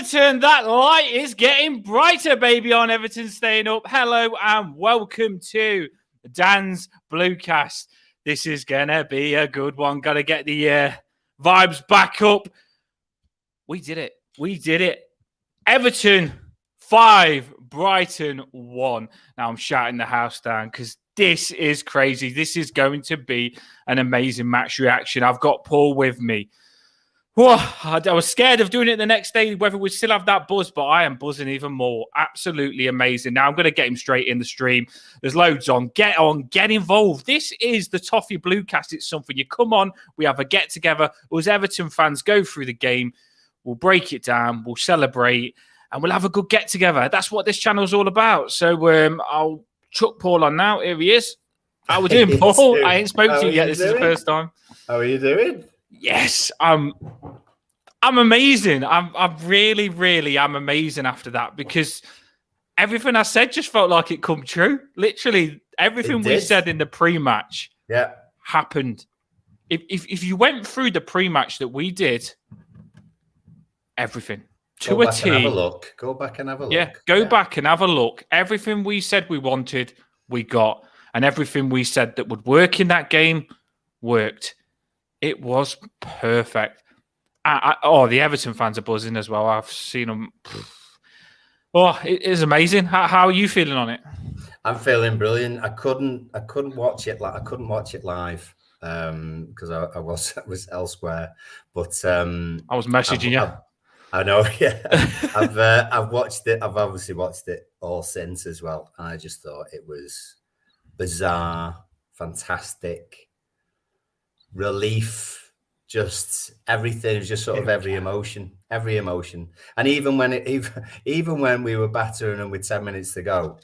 Everton, that light is getting brighter, baby, on Everton staying up. Hello and welcome to Dan's Bluecast. This is going to be a good one. Got to get the vibes back up. We did it. We did it. Everton 5, Brighton 1. Now I'm shouting the house down because this is crazy. This is going to be an amazing match reaction. I've got Paul with me. Whoa, I was scared of doing it the next day, whether we'd still have that buzz, but I am buzzing even more. Absolutely amazing. Now, I'm going to get him straight in the stream. There's loads on. Get involved. This is the TOFFEE Bluecast. It's something you come on, we have a get-together. Us Everton fans go through the game. We'll break it down. We'll celebrate, and we'll have a good get-together. That's what this channel's all about. So I'll chuck Paul on now. Here he is. How are we doing, Paul? I ain't spoken to you yet. This is the first time. How are you doing? Yes, I'm amazing. I really am amazing after that because everything I said just felt like it come true. Literally, everything we said in the pre-match happened. If you went through the pre-match that we did, everything to a T. Have a look. Go back and have a look. Yeah, go back and have a look. Everything we said we wanted, we got. And everything we said that would work in that game worked. It was perfect. The Everton fans are buzzing as well. I've seen them. Oh, it is amazing. How are you feeling on it? I'm feeling brilliant. I couldn't watch it. I couldn't watch it live because I was elsewhere. But I was messaging you. I know. Yeah, I've watched it. I've obviously watched it all since as well. And I just thought it was bizarre, fantastic. Relief, just everything, just sort of every emotion, and even when we were battering them with 10 minutes to go,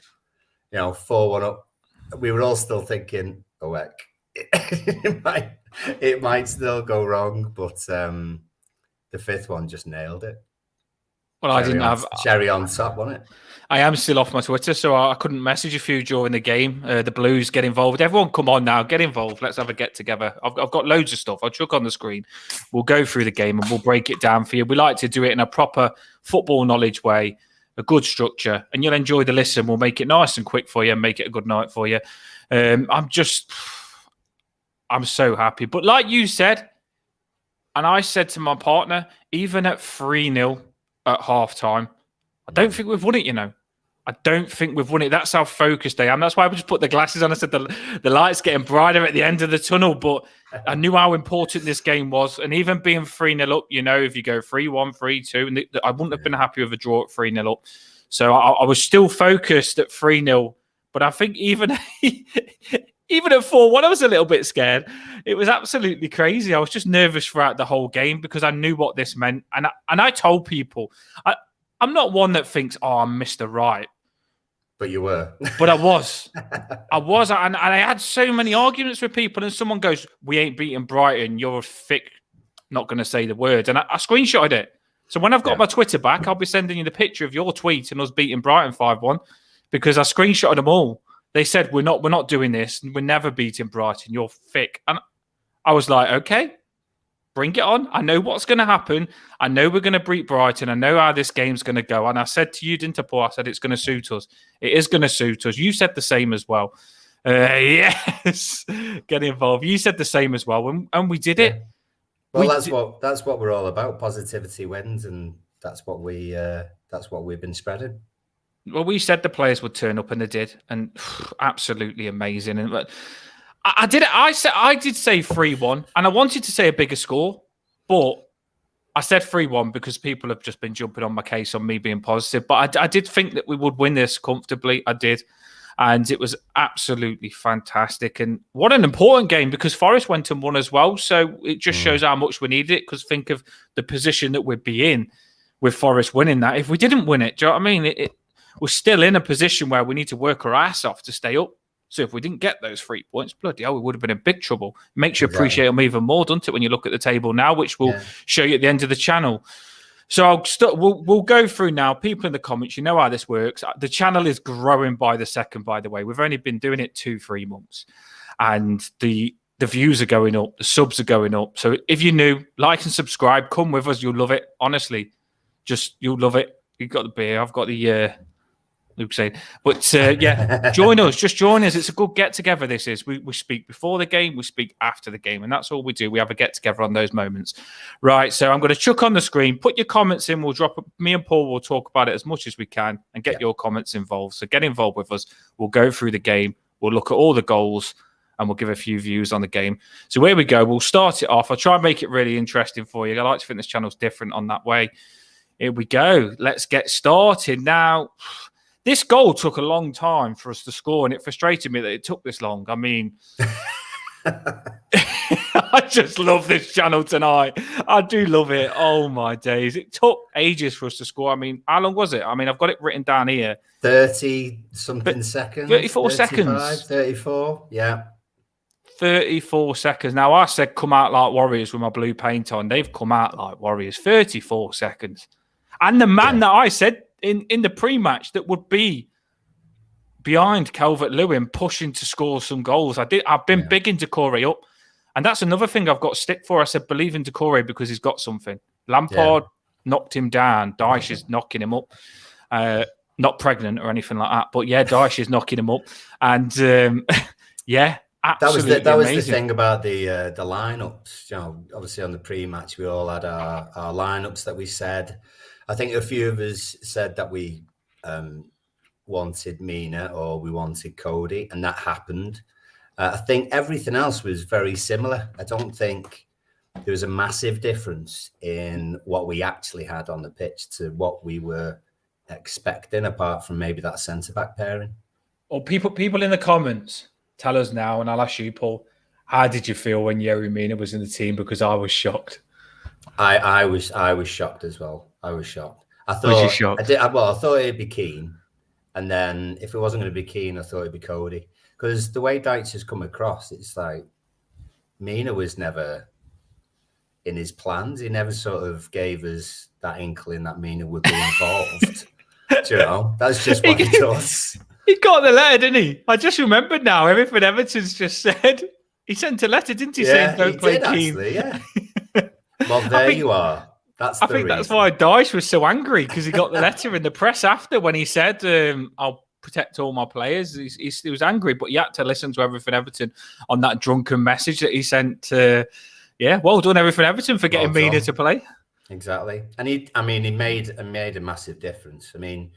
4-1 up, we were all still thinking, oh heck, it might still go wrong, but the fifth one just nailed it. Well, I didn't have cherry on top, wasn't it? I am still off my Twitter, so I couldn't message a few during the game. The Blues, get involved. Everyone, come on now, get involved. Let's have a get together. I've got loads of stuff. I'll chuck on the screen. We'll go through the game and we'll break it down for you. We like to do it in a proper football knowledge way, a good structure, and you'll enjoy the listen. We'll make it nice and quick for you and make it a good night for you. I'm so happy. But like you said, and I said to my partner, even at 3-0 at half-time, I don't think we've won it, I don't think we've won it. That's how focused I am. That's why I just put the glasses on. I said the light's getting brighter at the end of the tunnel, but I knew how important this game was. And even being 3-0 up, if you go 3-1, 3-2, and I wouldn't have been happy with a draw at 3-0 up. So I was still focused at 3-0. But I think even at 4-1, I was a little bit scared. It was absolutely crazy. I was just nervous throughout the whole game because I knew what this meant. And I told people, I'm not one that thinks, I'm Mr. Right. But you were. But I was. And I had so many arguments with people, and someone goes, we ain't beating Brighton. You're thick, not going to say the words. And I screenshotted it. So when I've got my Twitter back, I'll be sending you the picture of your tweet and us beating Brighton 5-1 because I screenshotted them all. They said, we're not doing this. We're never beating Brighton. You're thick. And I was like, okay. Bring it on. I know what's going to happen. I know we're going to beat Brighton. I know how this game's going to go. And I said to you, didn't I, Paul? I said it's going to suit us. It is going to suit us. You said the same as well. Yes. Get involved. You said the same as well. And we did it. Well, that's what we're all about. Positivity wins. And that's what we've been spreading. Well, we said the players would turn up and they did. And absolutely amazing. And I did it. I did say 3-1, and I wanted to say a bigger score, but I said 3-1 because people have just been jumping on my case on me being positive. But I did think that we would win this comfortably. I did, and it was absolutely fantastic. And what an important game because Forest went and won as well. So it just shows how much we needed it. Because think of the position that we'd be in with Forest winning that. If we didn't win it, do you know what I mean? We're still in a position where we need to work our ass off to stay up. So if we didn't get those 3 points, bloody hell, we would have been in big trouble. It makes you appreciate them even more, doesn't it, when you look at the table now, which we'll show you at the end of the channel. So we'll go through now. People in the comments, you know how this works. The channel is growing by the second, by the way. We've only been doing it 2-3 months. And the views are going up. The subs are going up. So if you're new, like and subscribe. Come with us. You'll love it. Honestly. Just, you'll love it. You've got the beer. I've got the Luke saying. But yeah, join us. Just join us. It's a good get-together, this is. We speak before the game. We speak after the game. And that's all we do. We have a get-together on those moments. Right, so I'm going to chuck on the screen. Put your comments in. We'll drop it. Me and Paul will talk about it as much as we can and get your comments involved. So get involved with us. We'll go through the game. We'll look at all the goals. And we'll give a few views on the game. So here we go. We'll start it off. I'll try and make it really interesting for you. I like to think this channel's different on that way. Here we go. Let's get started. Now, this goal took a long time for us to score, and it frustrated me that it took this long. I mean, I just love this channel tonight. I do love it. Oh, my days. It took ages for us to score. I mean, how long was it? I mean, I've got it written down here. 30-something seconds. 34 seconds. 34, yeah. 34 seconds. Now, I said come out like warriors with my blue paint on. They've come out like warriors. 34 seconds. And the man that I said in the pre-match that would be behind Calvert-Lewin pushing to score some goals. I've been big into Corey up. And that's another thing I've got stick for. I said believe in Decore because he's got something. Lampard knocked him down. Dyche is knocking him up. Not pregnant or anything like that. But yeah, Dyche is knocking him up. And absolutely that was the amazing. thing about the lineups. You know, obviously on the pre-match we all had our lineups that we said. I think a few of us said that we wanted Mina or we wanted Cody, and that happened. I think everything else was very similar. I don't think there was a massive difference in what we actually had on the pitch to what we were expecting, apart from maybe that centre-back pairing. Well, people in the comments, tell us now, and I'll ask you, Paul, how did you feel when Yerry Mina was in the team? Because I was shocked. I was shocked as well. I was shocked. I thought, was you shocked? I thought it'd be Keane, and then if it wasn't going to be Keane, I thought it'd be Cody. Because the way Dyche has come across, it's like Mina was never in his plans. He never sort of gave us that inkling that Mina would be involved. Do you know? That's just what he does. He got the letter, didn't he? I just remembered now everything Everton's just said. He sent a letter, didn't he, saying don't play Keane? Actually, yeah. Well, there you are. I think that's why Dyche was so angry, because he got the letter in the press after when he said, I'll protect all my players. He was angry, but he had to listen to Everything Everton on that drunken message that he sent. Well done, Everything Everton, for getting Mina to play. Exactly. And he made a massive difference. I mean,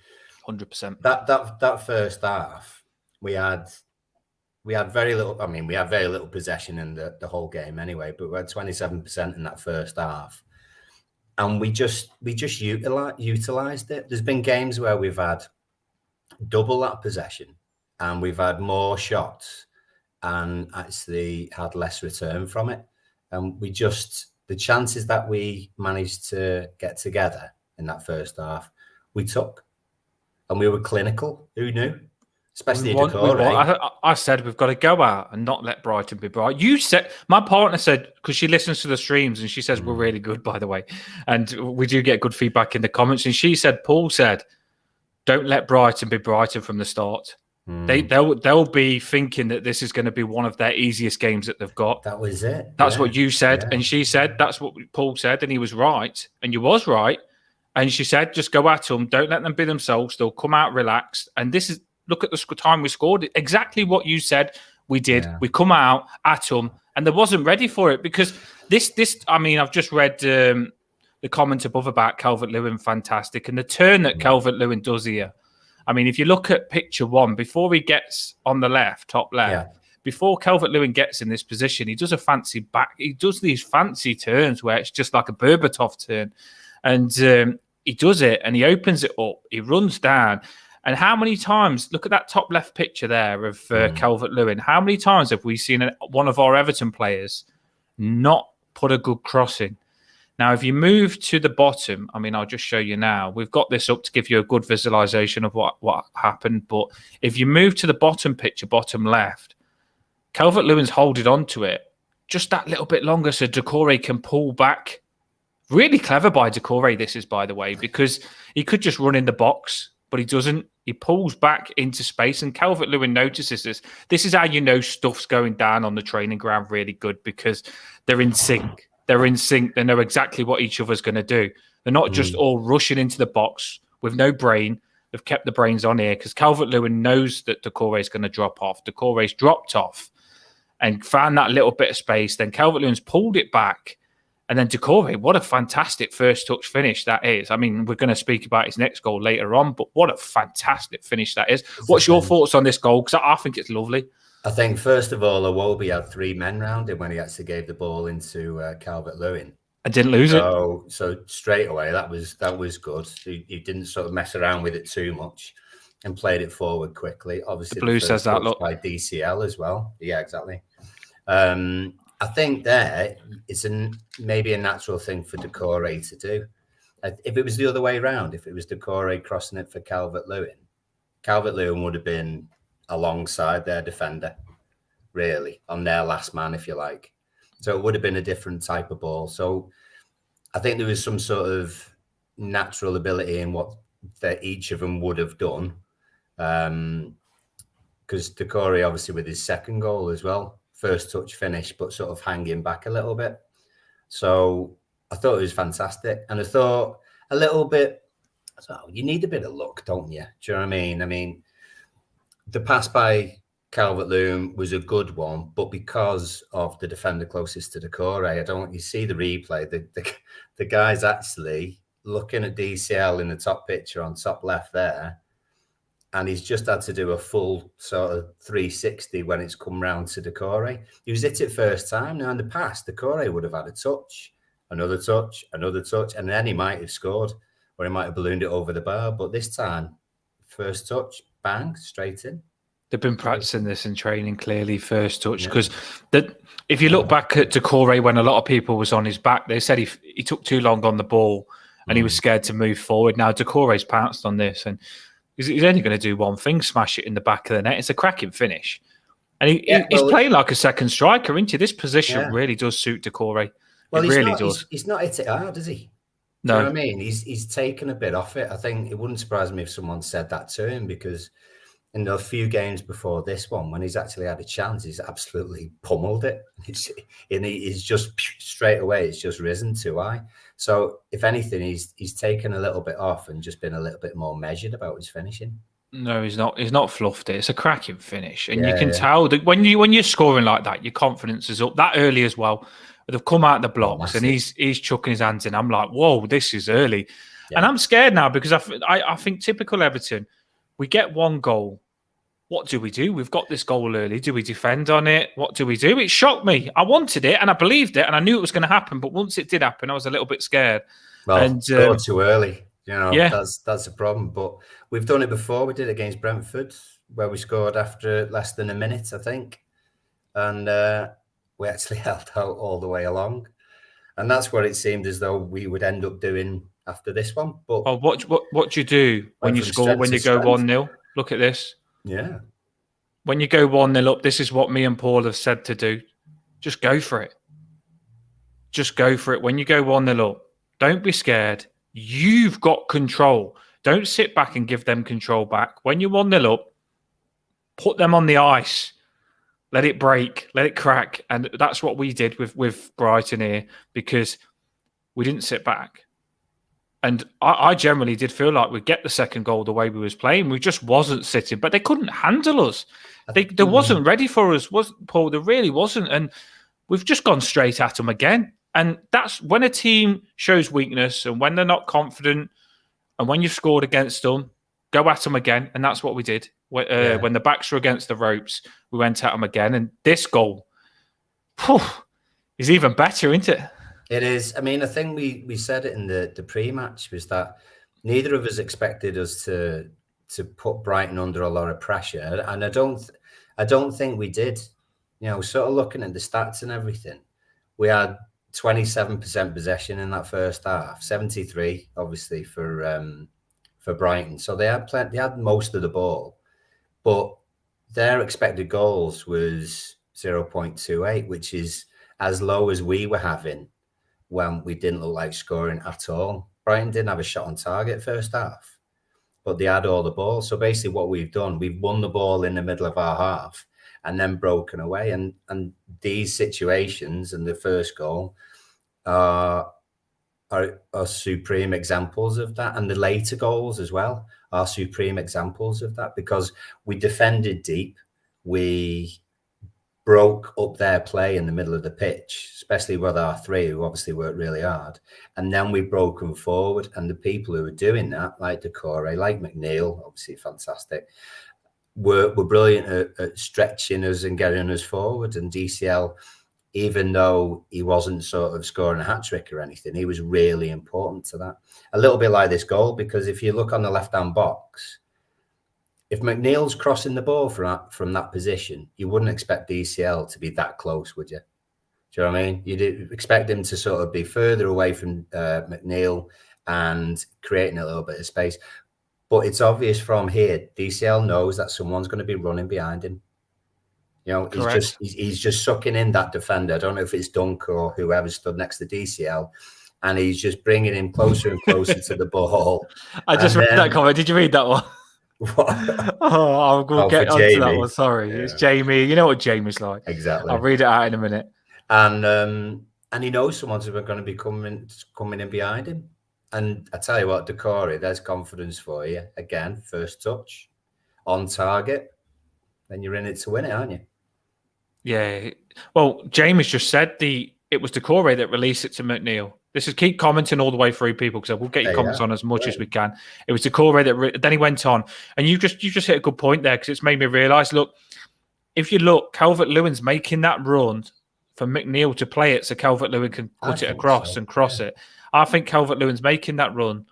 100%. That first half, we had very little. I mean, we had very little possession in the whole game anyway, but we had 27% in that first half. And we just utilized it. There's been games where we've had double that possession and we've had more shots and actually had less return from it. And the chances that we managed to get together in that first half, we took. And we were clinical. Who knew? Especially Decore. I said we've got to go out and not let Brighton be bright. You said, my partner said, because she listens to the streams and she says we're really good, by the way, and we do get good feedback in the comments. And she said, Paul said, don't let Brighton be Brighton from the start. They'll be thinking that this is going to be one of their easiest games that they've got. That was it. That's what you said, and she said that's what Paul said, and he was right, and you was right. And she said, just go at them. Don't let them be themselves. They'll come out relaxed. And this is, look at the time we scored. Exactly what you said we did. Yeah. We come out at them and they wasn't ready for it because this. I mean, I've just read the comment above about Calvert-Lewin, fantastic. And the turn that Calvert-Lewin does here. I mean, if you look at picture one, before he gets on the left, top left, before Calvert-Lewin gets in this position, he does a fancy back. He does these fancy turns where it's just like a Berbatov turn. And he does it and he opens it up. He runs down. And how many times, look at that top left picture there of Calvert-Lewin. How many times have we seen one of our Everton players not put a good cross in? Now, if you move to the bottom, I mean, I'll just show you now. We've got this up to give you a good visualization of what happened. But if you move to the bottom picture, bottom left, Calvert-Lewin's holding on to it just that little bit longer so Decore can pull back. Really clever by Decore, this is, by the way, because he could just run in the box, but he doesn't. He pulls back into space, and Calvert-Lewin notices this. This is how you know stuff's going down on the training ground really good, because they're in sync. They're in sync. They know exactly what each other's going to do. They're not just all rushing into the box with no brain. They've kept the brains on here because Calvert-Lewin knows that Doucouré is going to drop off. Doucouré's dropped off and found that little bit of space. Then Calvert-Lewin's pulled it back. And then Doucouré, what a fantastic first touch finish that is. I mean, we're going to speak about his next goal later on, but what a fantastic finish that is. What's your thoughts on this goal? Because I think it's lovely. I think, first of all, Iwobi had 3 men round him when he actually gave the ball into Calvert-Lewin. I didn't lose it. So straight away, that was good. He didn't sort of mess around with it too much and played it forward quickly. Obviously, the blue says that, look. By DCL as well. Yeah, exactly. I think there it's maybe a natural thing for Doucouré to do. If it was the other way around, if it was Doucouré crossing it for Calvert-Lewin, Calvert-Lewin would have been alongside their defender, really, on their last man, if you like. So it would have been a different type of ball. So I think there was some sort of natural ability in what each of them would have done. Because Doucouré, obviously, with his second goal as well, first touch finish, but sort of hanging back a little bit. So I thought it was fantastic. And I thought a little bit, you need a bit of luck, don't you? Do you know what I mean? I mean, the pass by Calvert-Lewin was a good one, but because of the defender closest to Doucouré, you see the replay. The guy's actually looking at DCL in the top picture on top left there, and he's just had to do a full sort of 360 when it's come round to Doucouré. He was hit it first time. Now in the past, Doucouré would have had a touch, another touch, and then he might have scored, or he might have ballooned it over the bar. But this time, first touch, bang, straight in. They've been practicing this in training, clearly, first touch. Because if you look back at Doucouré, when a lot of people was on his back, they said he took too long on the ball and he was scared to move forward. Now, Doucouré's pounced on this and he's only going to do one thing, smash it in the back of the net. It's a cracking finish. And he's playing like a second striker, isn't he? This position really does suit Doucouré. Well, it really does. He's not hit it hard, is he? No. You know what I mean? He's taken a bit off it. I think it wouldn't surprise me if someone said that to him, because in the few games before this one, when he's actually had a chance, he's absolutely pummeled it. He's just straight away, it's just risen too high. So if anything, he's taken a little bit off and just been a little bit more measured about his finishing. No, he's not. He's not fluffed it. It's a cracking finish, and you can tell that when you're scoring like that, your confidence is up that early as well. They've come out the blocks, and he's chucking his hands in. I'm like, whoa, this is early, and I'm scared now because I think typical Everton. We get one goal. What do we do? We've got this goal early. Do we defend on it? What do we do? It shocked me. I wanted it and I believed it and I knew it was going to happen. But once it did happen, I was a little bit scared. Well, too early. You know, that's a problem. But we've done it before. We did it against Brentford, where we scored after less than a minute, I think. And we actually held out all the way along. And that's what it seemed as though we would end up doing after this one. But what do you do when you score, when you go 1-0? Look at this. Yeah. When you go 1-0 up, this is what me and Paul have said to do. Just go for it. Just go for it. When you go 1-0 up, don't be scared. You've got control. Don't sit back and give them control back. When you're 1-0 up, put them on the ice. Let it break. Let it crack. And that's what we did with Brighton here, because we didn't sit back. And I generally did feel like we'd get the second goal the way we was playing. We just wasn't sitting, but they couldn't handle us. They wasn't ready for us, Paul? There really wasn't. And we've just gone straight at them again. And that's when a team shows weakness and when they're not confident and when you've scored against them, go at them again. And that's what we did. When the backs were against the ropes, we went at them again. And this goal is even better, isn't it? It is. I mean, I think we said it in the pre-match, was that neither of us expected us to put Brighton under a lot of pressure, and I don't think we did. You know, sort of looking at the stats and everything, we had 27% possession in that first half, 73 obviously for Brighton. So they had most of the ball, but their expected goals was 0.28, which is as low as we were having when we didn't look like scoring at all. Brighton didn't have a shot on target first half, but they had all the ball. So basically what we've done, we've won the ball in the middle of our half and then broken away. And these situations and the first goal are are supreme examples of that, and the later goals as well are supreme examples of that, because we defended deep, we broke up their play in the middle of the pitch, especially with our three, who obviously worked really hard, and then we broke them forward. And the people who were doing that, like Decore, like McNeil, obviously fantastic, were brilliant at stretching us and getting us forward. And DCL, even though he wasn't sort of scoring a hat-trick or anything, he was really important to that. A little bit like this goal, because if you look on the left-hand box, if McNeil's crossing the ball from that position, you wouldn't expect DCL to be that close, would you? Do you know what I mean? You'd expect him to sort of be further away from McNeil and creating a little bit of space. But it's obvious from here, DCL knows that someone's going to be running behind him. You know, he's just sucking in that defender. I don't know if it's Dunk or whoever stood next to DCL, and he's just bringing him closer and closer to the ball. I just read that comment. Did you read that one? What? We'll get onto that one. Sorry, yeah. It's Jamie. You know what Jamie's like. Exactly. I'll read it out in a minute. And he knows someone's going to be coming in behind him. And I tell you what, Decore, there's confidence for you. Again, first touch, on target, then you're in it to win it, aren't you? Yeah. Well, Jamie's just said it was Decore that released it to McNeil. This is keep commenting all the way through, people, because we'll get your comments on as much as we can. It was Decore that then he went on, and you just hit a good point there, because it's made me realise. Look, if you look, Calvert-Lewin's making that run for McNeil to play it, so Calvert-Lewin can cut it across and cross it. I think Calvert-Lewin's making that run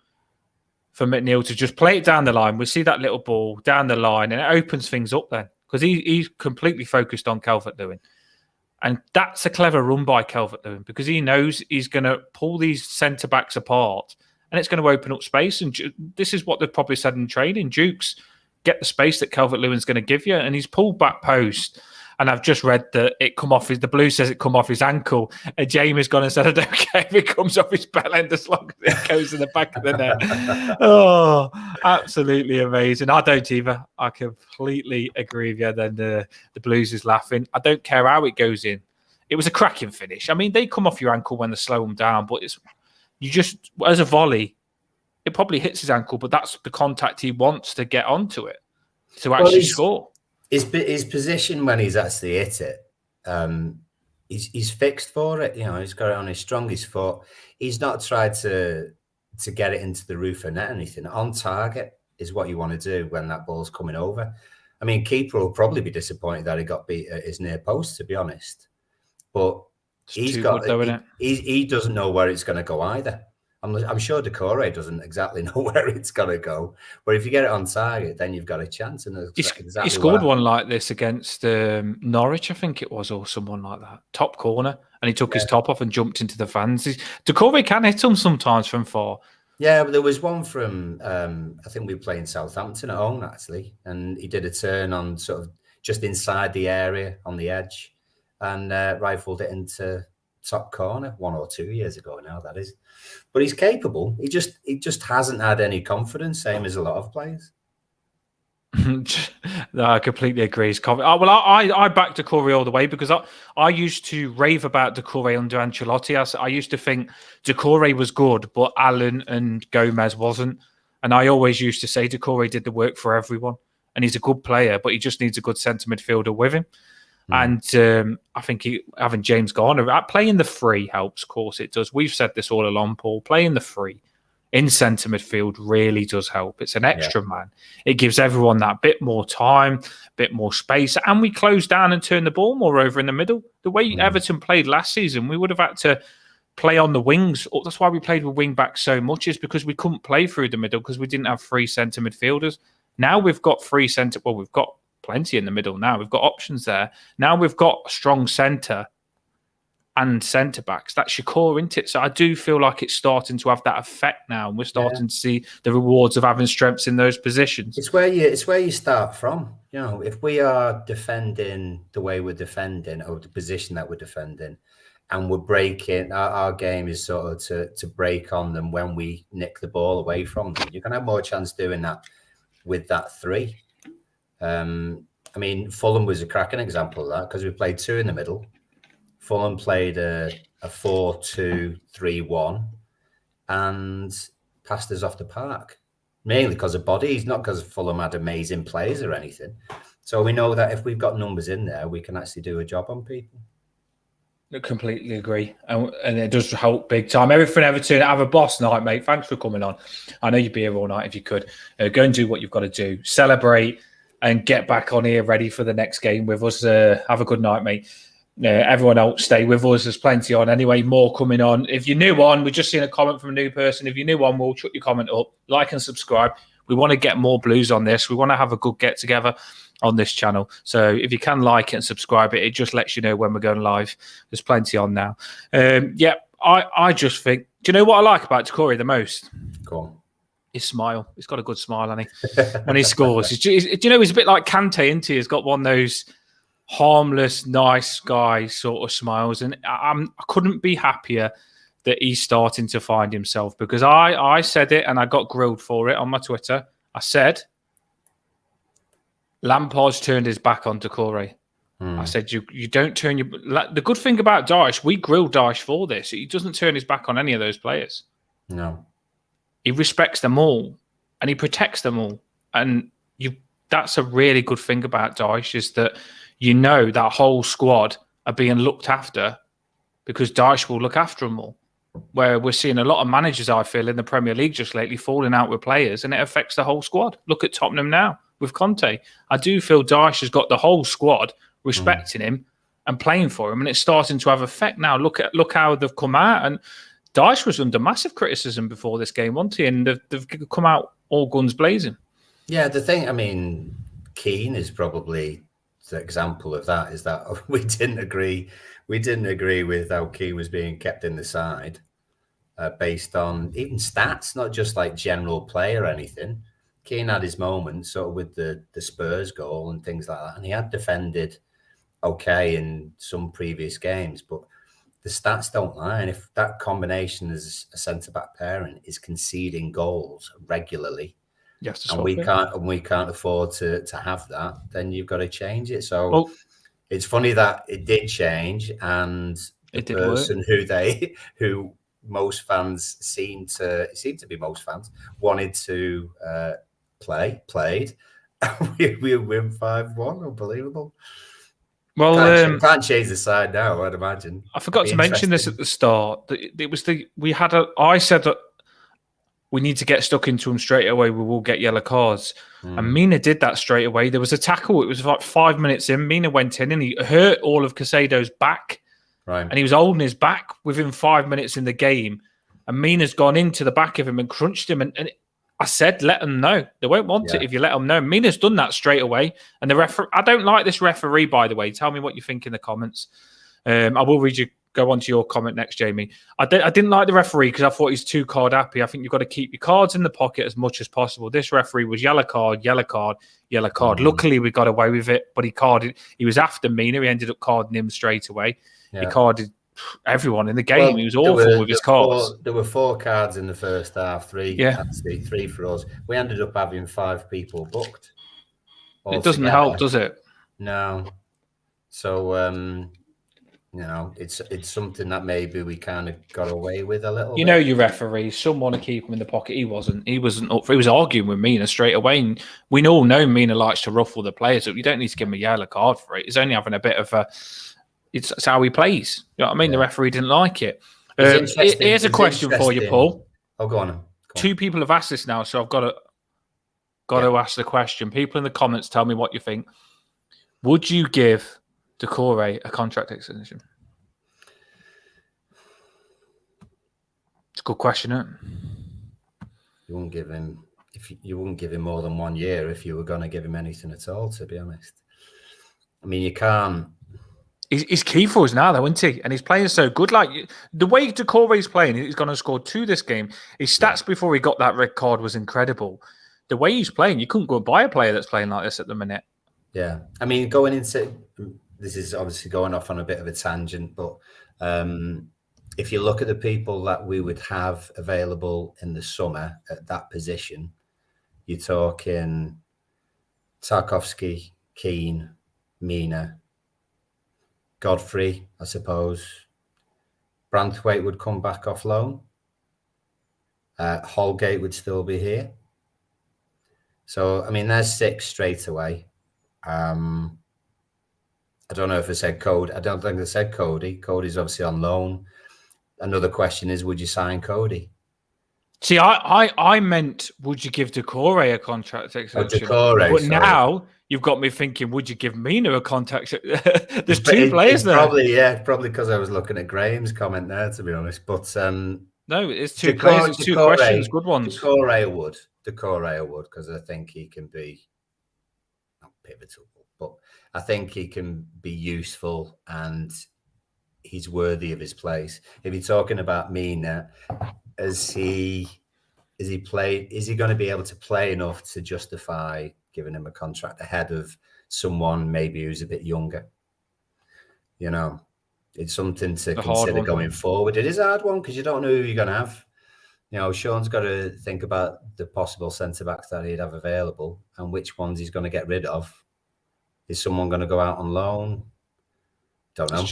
for McNeil to just play it down the line. We see that little ball down the line, and it opens things up then, because he's completely focused on Calvert-Lewin. And that's a clever run by Calvert-Lewin, because he knows he's going to pull these centre-backs apart, and it's going to open up space. And this is what they've probably said in training. Dukes, get the space that Calvert-Lewin's going to give you. And he's pulled back post. And I've just read that the blue says it come off his ankle. And Jamie's gone and said, I don't care if it comes off his bell end as long as it goes in the back of the net. Oh, absolutely amazing. I don't either. I completely agree with you. Then the Blues is laughing. I don't care how it goes in. It was a cracking finish. I mean, they come off your ankle when they slow them down, but as a volley, it probably hits his ankle, but that's the contact he wants to get onto it to actually score. His position when he's actually hit it, he's fixed for it. You know, he's got it on his strongest foot. He's not tried to get it into the roof or net anything. On target is what you want to do when that ball's coming over. I mean, keeper will probably be disappointed that he got beat at his near post, to be honest. But he doesn't know where it's going to go either. I'm sure Decore doesn't exactly know where it's going to go. But if you get it on target, then you've got a chance. And he scored one like this against Norwich, I think it was, or someone like that. Top corner. And he took his top off and jumped into the fans. Decore can hit them sometimes from far. Yeah, but there was one from, I think we were playing Southampton at home, actually. And he did a turn on sort of just inside the area on the edge and rifled it into top corner 1 or 2 years ago now, that is. But he's capable. He just hasn't had any confidence, same as a lot of players. No, I completely agree. I back Decore all the way, because I used to rave about Decore under Ancelotti. I used to think Decore was good, but Allen and Gomez wasn't. And I always used to say Decore did the work for everyone. And he's a good player, but he just needs a good centre midfielder with him. And I think having James Garner, playing the free helps, of course it does. We've said this all along, Paul. Playing the free in centre midfield really does help. It's an extra man. It gives everyone that bit more time, bit more space, and we close down and turn the ball more over in the middle. The way Everton played last season, we would have had to play on the wings. That's why we played with wing backs so much, is because we couldn't play through the middle because we didn't have free centre midfielders. Now we've got free centre. Well, we've got plenty in the middle now. We've got options there. Now we've got a strong centre and centre backs. That's your core, isn't it? So I do feel like it's starting to have that effect now, and we're starting to see the rewards of having strengths in those positions. It's where you start from. You know, if we are defending the way we're defending, or the position that we're defending, and we're breaking, our game is sort of to break on them when we nick the ball away from them. You're going to have more chance doing that with that three. I mean, Fulham was a cracking example of that, because we played two in the middle. Fulham played a 4-2-3-1, and passed us off the park, mainly because of bodies, not because Fulham had amazing players or anything. So we know that if we've got numbers in there, we can actually do a job on people. I completely agree. And it does help big time. Everything Everton, have a boss night, mate. Thanks for coming on. I know you'd be here all night if you could. Go and do what you've got to do. Celebrate and get back on here ready for the next game with us. Have a good night, mate. Everyone else, stay with us. There's plenty on anyway. More coming on. If you're new on, we've just seen a comment from a new person. If you're new on, we'll chuck your comment up. Like and subscribe. We want to get more Blues on this. We want to have a good get-together on this channel. So if you can like it and subscribe it just lets you know when we're going live. There's plenty on now. I just think, do you know what I like about Doucouré the most? Go on. His smile. He's got a good smile, hasn't he? When he scores. Do you know, he's a bit like Kante, isn't he? He's got one of those harmless, nice guy sort of smiles. And I couldn't be happier that he's starting to find himself, because I said it and I got grilled for it on my Twitter. I said, Lampard's turned his back on Doucouré. I said, you don't turn your... The good thing about Dyche, we grilled Dyche for this. He doesn't turn his back on any of those players. No. He respects them all and he protects them all. And that's a really good thing about Dyche, is that you know that whole squad are being looked after because Dyche will look after them all. Where we're seeing a lot of managers, I feel, in the Premier League just lately falling out with players, and it affects the whole squad. Look at Tottenham now with Conte. I do feel Dyche has got the whole squad respecting him and playing for him, and it's starting to have effect now. Look how they've come out, and Dyche was under massive criticism before this game, wasn't he? And they've come out all guns blazing. Yeah, the thing, I mean, Keane is probably the example of that, is that we didn't agree with how Keane was being kept in the side based on even stats, not just like general play or anything. Keane had his moments sort of with the Spurs goal and things like that, and he had defended okay in some previous games, but the stats don't lie. And if that combination as a centre-back pairing is conceding goals regularly, and we can't afford to have that, then you've got to change it. So it's funny that it did change, and the person who most fans seemed to be most fans wanted to played. we win 5-1. Unbelievable. Well, can't change the side now, I'd imagine. I forgot to mention this at the start. I said that we need to get stuck into them straight away. We will get yellow cards. And Mina did that straight away. There was a tackle. It was like 5 minutes in. Mina went in and he hurt all of Casado's back. Right. And he was holding his back within 5 minutes in the game. And Mina's gone into the back of him and crunched him. And I said, let them know. They won't want it if you let them know. Mina's done that straight away. And the I don't like this referee, by the way. Tell me what you think in the comments. I will go on to your comment next, Jamie. I didn't like the referee because I thought he's too card happy. I think you've got to keep your cards in the pocket as much as possible. This referee was yellow card, yellow card, yellow card. Luckily, we got away with it, but he was after Mina. He ended up carding him straight away. Yeah. He carded everyone in the game. Well, he was awful with his cards. There were 4 cards in the first half, 3 for us. We ended up having 5 people booked. It doesn't help, does it? No. So, it's something that maybe we kind of got away with a little bit. Your referees, some want to keep him in the pocket. He wasn't up for it. He was arguing with Mina straight away. And we all know Mina likes to ruffle the players. So you don't need to give him a yellow card for it. He's only having a bit of a... It's how he plays. You know what I mean? Yeah. The referee didn't like it. Here's a question for you, Paul. Oh, go on. 2 people have asked this now, so I've got to ask the question. People in the comments, tell me what you think. Would you give Doucouré a contract extension? It's a good question, isn't it? You wouldn't give him more than 1 year if you were going to give him anything at all, to be honest. I mean, you can't. He's key for us now, though, isn't he? And he's playing so good. Like the way Doucouré's playing, he's going to score 2 this game. His stats before he got that red card was incredible. The way he's playing, you couldn't go and buy a player that's playing like this at the minute. Yeah, I mean, going into this is obviously going off on a bit of a tangent, but if you look at the people that we would have available in the summer at that position, you're talking Tarkowski, Keane, Mina, Godfrey, I suppose. Branthwaite would come back off loan. Holgate would still be here. So, I mean, there's 6 straight away. I don't know if I said Cody. I don't think I said Cody. Cody's obviously on loan. Another question is, would you sign Cody? See, I meant, would you give Decore a contract extension? But now you've got me thinking, would you give Mina a contract? There's 2 players there. Probably because I was looking at Graham's comment there, to be honest. But no, it's 2 players. It's 2 questions, good ones. Decore would, because I think he can be not pivotal, but I think he can be useful and he's worthy of his place. If you're talking about Mina, is he going to be able to play enough to justify giving him a contract ahead of someone maybe who's a bit younger? You know, it's something to consider going forward. It is a hard one because you don't know who you're going to have. You know, Sean's got to think about the possible centre-backs that he'd have available and which ones he's going to get rid of. Is someone going to go out on loan? Don't know.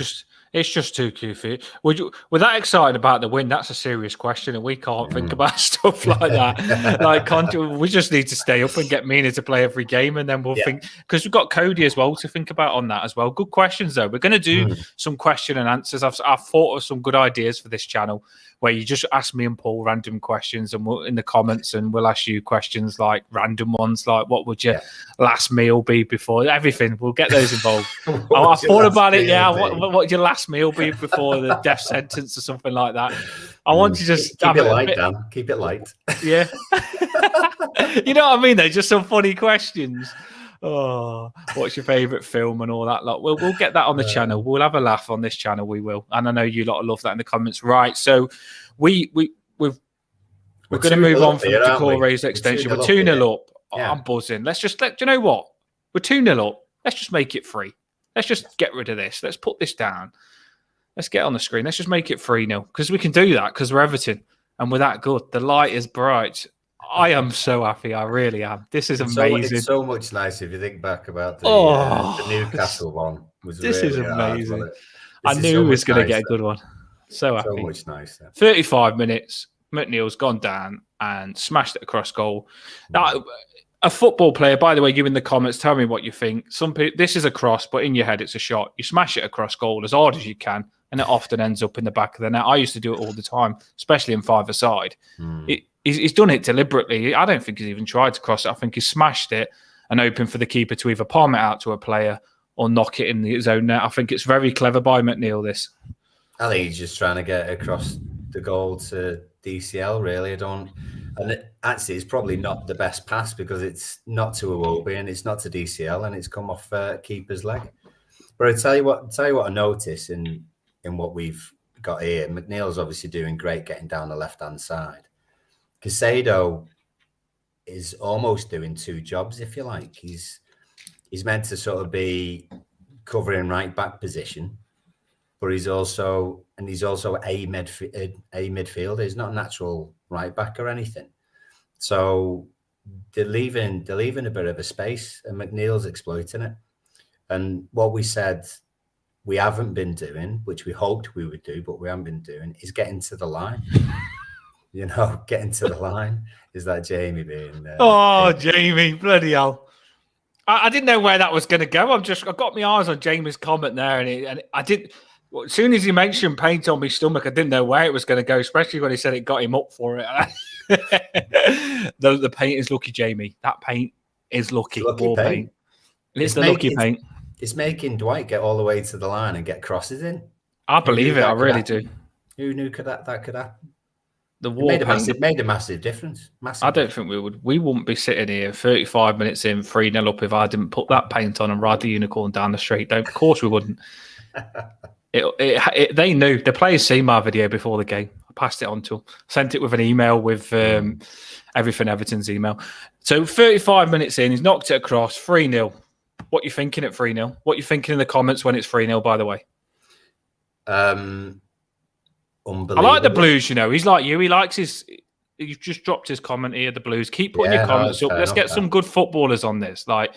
It's just too goofy. We're that excited about the win? That's a serious question, and we can't think about stuff like that. We just need to stay up and get Mina to play every game, and then we'll think, because we've got Cody as well to think about on that as well. Good questions though. We're going to do some question and answers. I've thought of some good ideas for this channel where you just ask me and Paul random questions, and we'll in the comments, and we'll ask you questions like random ones, like what would your last meal be before everything. We'll get those involved. I thought about it. Yeah, what would your last meal be before the death sentence or something like that? I want to just keep it light, Dan. Keep it light. Yeah. You know what I mean? They're just some funny questions. Oh, what's your favourite film and all that lot? We'll get that on the channel. We'll have a laugh on this channel. We will, and I know you lot love that in the comments. Right, so we're going to move on from Decore's extension. We're 2-0 up. Yeah. I'm buzzing. Do you know what? We're 2-0 up. Let's just make it free. Let's just get rid of this. Let's put this down. Let's get on the screen. Let's just make it 3-0 because we can do that because we're Everton and we're that good. The light is bright. I am so happy. I really am. This is amazing. It's so much nicer if you think back about the Newcastle one. This is amazing. I knew he was going to get a good one. So happy. So much nicer. 35 minutes. McNeil's gone down and smashed it across goal. Now, a football player, by the way, you in the comments, tell me what you think. Some people, this is a cross, but in your head, it's a shot. You smash it across goal as hard as you can, and it often ends up in the back of the net. I used to do it all the time, especially in 5-a-side. He's done it deliberately. I don't think he's even tried to cross it. I think he smashed it and opened for the keeper to either palm it out to a player or knock it in his own net. I think it's very clever by McNeil, this. I think he's just trying to get across the goal to DCL, really. Actually, it's probably not the best pass because it's not to Iwobi and it's not to DCL and it's come off keeper's leg. But I tell you what I notice in what we've got here. McNeil's obviously doing great getting down the left-hand side. Caicedo is almost doing 2 jobs, if you like. He's meant to sort of be covering right back position, but he's also a midfielder. He's not a natural right back or anything. So they're leaving a bit of a space, and McNeil's exploiting it. And what we said we haven't been doing, which we hoped we would do, but we haven't been doing, is getting to the line. You know, getting to the line. Is that Jamie being there? Jamie, bloody hell. I didn't know where that was going to go. I got my eyes on Jamie's comment there, and I didn't. Well, as soon as he mentioned paint on my stomach, I didn't know where it was going to go, especially when he said it got him up for it. The paint is lucky, Jamie. That paint is lucky. Lucky paint. It's the lucky paint. It's making Dwight get all the way to the line and get crosses in. I believe it. I really do. Who knew that could happen? It made a massive difference. I don't think we would. We wouldn't be sitting here 35 minutes in, 3-0 up if I didn't put that paint on and ride the unicorn down the street. Of course we wouldn't. They knew. The players seen my video before the game. I passed it on to them. Sent it with an email with everything Everton's email. So 35 minutes in, he's knocked it across, 3-0. What you thinking at 3-0? What you thinking in the comments when it's 3-0, by the way? Unbelievable. I like the Blues, you know. He's like you. He likes his... You've just dropped his comment here, the Blues. Keep putting your comments up. Let's get some good footballers on this. Like,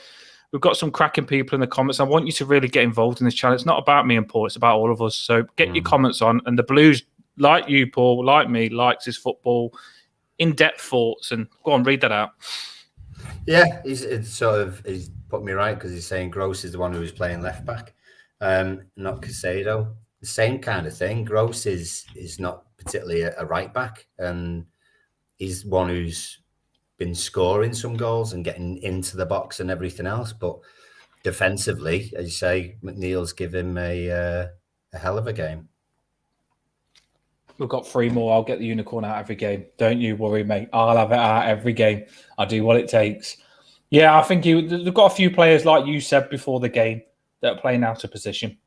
we've got some cracking people in the comments. I want you to really get involved in this channel. It's not about me and Paul. It's about all of us. So get your comments on. And the Blues, like you, Paul, like me, likes his football. in-depth thoughts. And go on, read that out. Yeah, he's put me right because he's saying Gross is the one who was playing left back, not Caicedo. The same kind of thing. Gross is not particularly a right back, and he's one who's been scoring some goals and getting into the box and everything else. But defensively, as you say, McNeil's give him a hell of a game. We've got 3 more. I'll get the unicorn out every game. Don't you worry, mate. I'll have it out every game. I'll do what it takes. Yeah, I think they've got a few players, like you said before the game, that are playing out of position.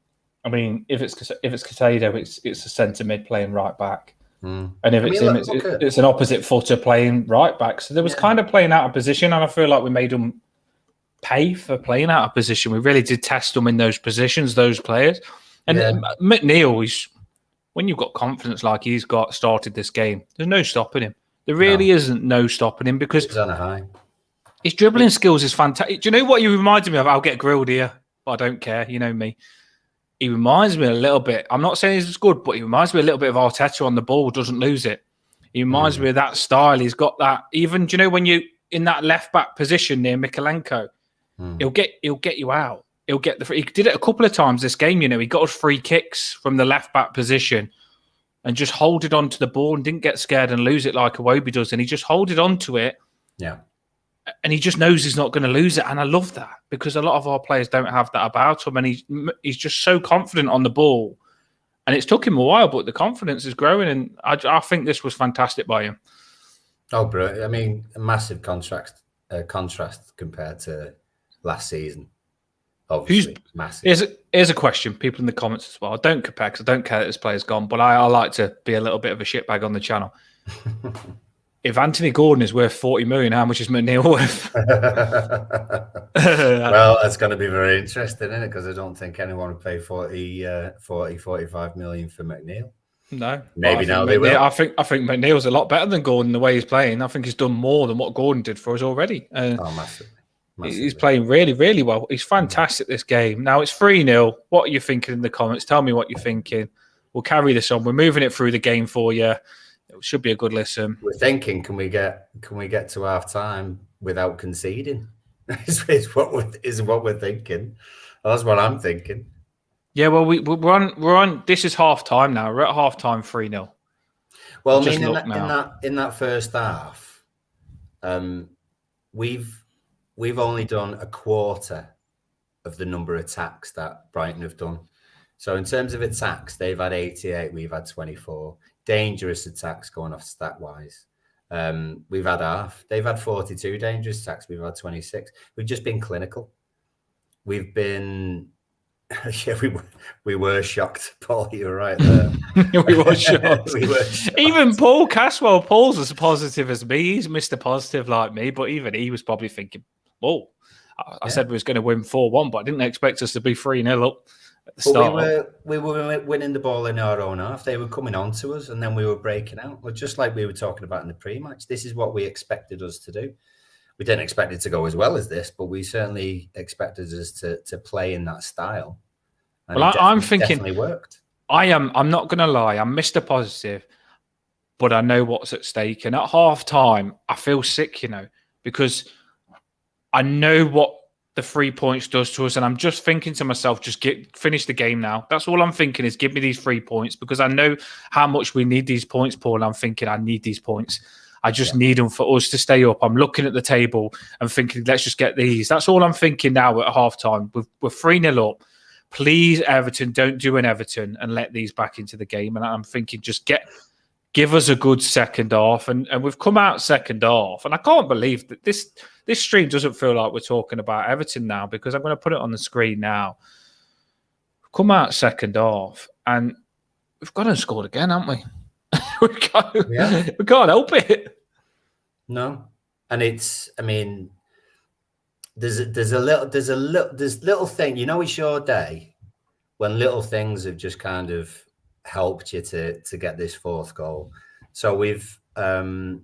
I mean, if it's Caicedo, it's a centre mid playing right back. And if it's an opposite footer playing right back. So there was kind of playing out of position, and I feel like we made them pay for playing out of position. We really did test them in those positions, those players. And McNeil, when you've got confidence like he's got started this game, there's no stopping him. There really isn't no stopping him because he's on a high. His dribbling skills is fantastic. Do you know what he reminds me of? I'll get grilled here, but I don't care. You know me. He reminds me a little bit. I'm not saying he's good, but he reminds me a little bit of Arteta on the ball, doesn't lose it. He reminds me of that style. He's got that. Even, do you know, when you in that left back position near Mikalenko, he'll get you out. He did it a couple of times this game. You know, he got us free kicks from the left back position and just holded onto the ball and didn't get scared and lose it like Iwobi does. And he just holded onto it. Yeah. And he just knows he's not going to lose it. And I love that because a lot of our players don't have that about him. And he's just so confident on the ball. And it's took him a while, but the confidence is growing. And I think this was fantastic by him. Oh, bro. I mean, a massive contrast compared to last season. Obviously, massive. Here's a question. People in the comments as well. I don't compare because I don't care that this player's gone, but I like to be a little bit of a shitbag on the channel. If Anthony Gordon is worth 40 million, how much is McNeil worth? Well, that's going to be very interesting, isn't it? Because I don't think anyone would pay 45 million for McNeil. No. Maybe now they will. I think McNeil's a lot better than Gordon the way he's playing. I think he's done more than what Gordon did for us already. Massively. He's playing really, really well. He's fantastic this game. Now it's 3-0. What are you thinking in the comments? Tell me what you're thinking. We'll carry this on. We're moving it through the game for you. It should be a good listen. We're thinking, can we get to half time without conceding? is what we're thinking. That's what I'm thinking. Yeah, well, we're on. This is half time now. We're at half time 3-0. Well, I mean, in that first half, we've only done a quarter of the number of attacks that Brighton have done. So in terms of attacks, they've had 88, we've had 24. Dangerous attacks going off stat-wise. We've had half. They've had 42 dangerous attacks. We've had 26. We've just been clinical. We've been... Yeah, we were shocked, Paul. You were right there. we were shocked. Even Paul Caswell, Paul's as positive as me. He's Mr. Positive like me, but even he was probably thinking, "Oh, I said we was going to win 4-1, but I didn't expect us to be 3-0 up at the start." We were winning the ball in our own half. They were coming on to us, and then we were breaking out. Well, just like we were talking about in the pre-match, this is what we expected us to do. We didn't expect it to go as well as this, but we certainly expected us to play in that style. And well, I'm thinking definitely worked. I'm not going to lie. I'm Mr. Positive, but I know what's at stake. And at half time, I feel sick, because I know what the 3 points does to us. And I'm just thinking to myself, finish the game now. That's all I'm thinking is give me these 3 points because I know how much we need these points, Paul. And I'm thinking I need these points. I just need them for us to stay up. I'm looking at the table and thinking, let's just get these. That's all I'm thinking now at half time. We're 3-0 up. Please, Everton, don't do an Everton and let these back into the game. And I'm thinking, just give us a good second half. And we've come out second half. And I can't believe that this stream doesn't feel like we're talking about Everton now because I'm going to put it on the screen now. We've come out second half and we've gone and scored again, haven't we? We can't help it. No. And it's, I mean... There's little thing, it's your day when little things have just kind of helped you to get this fourth goal. So we've had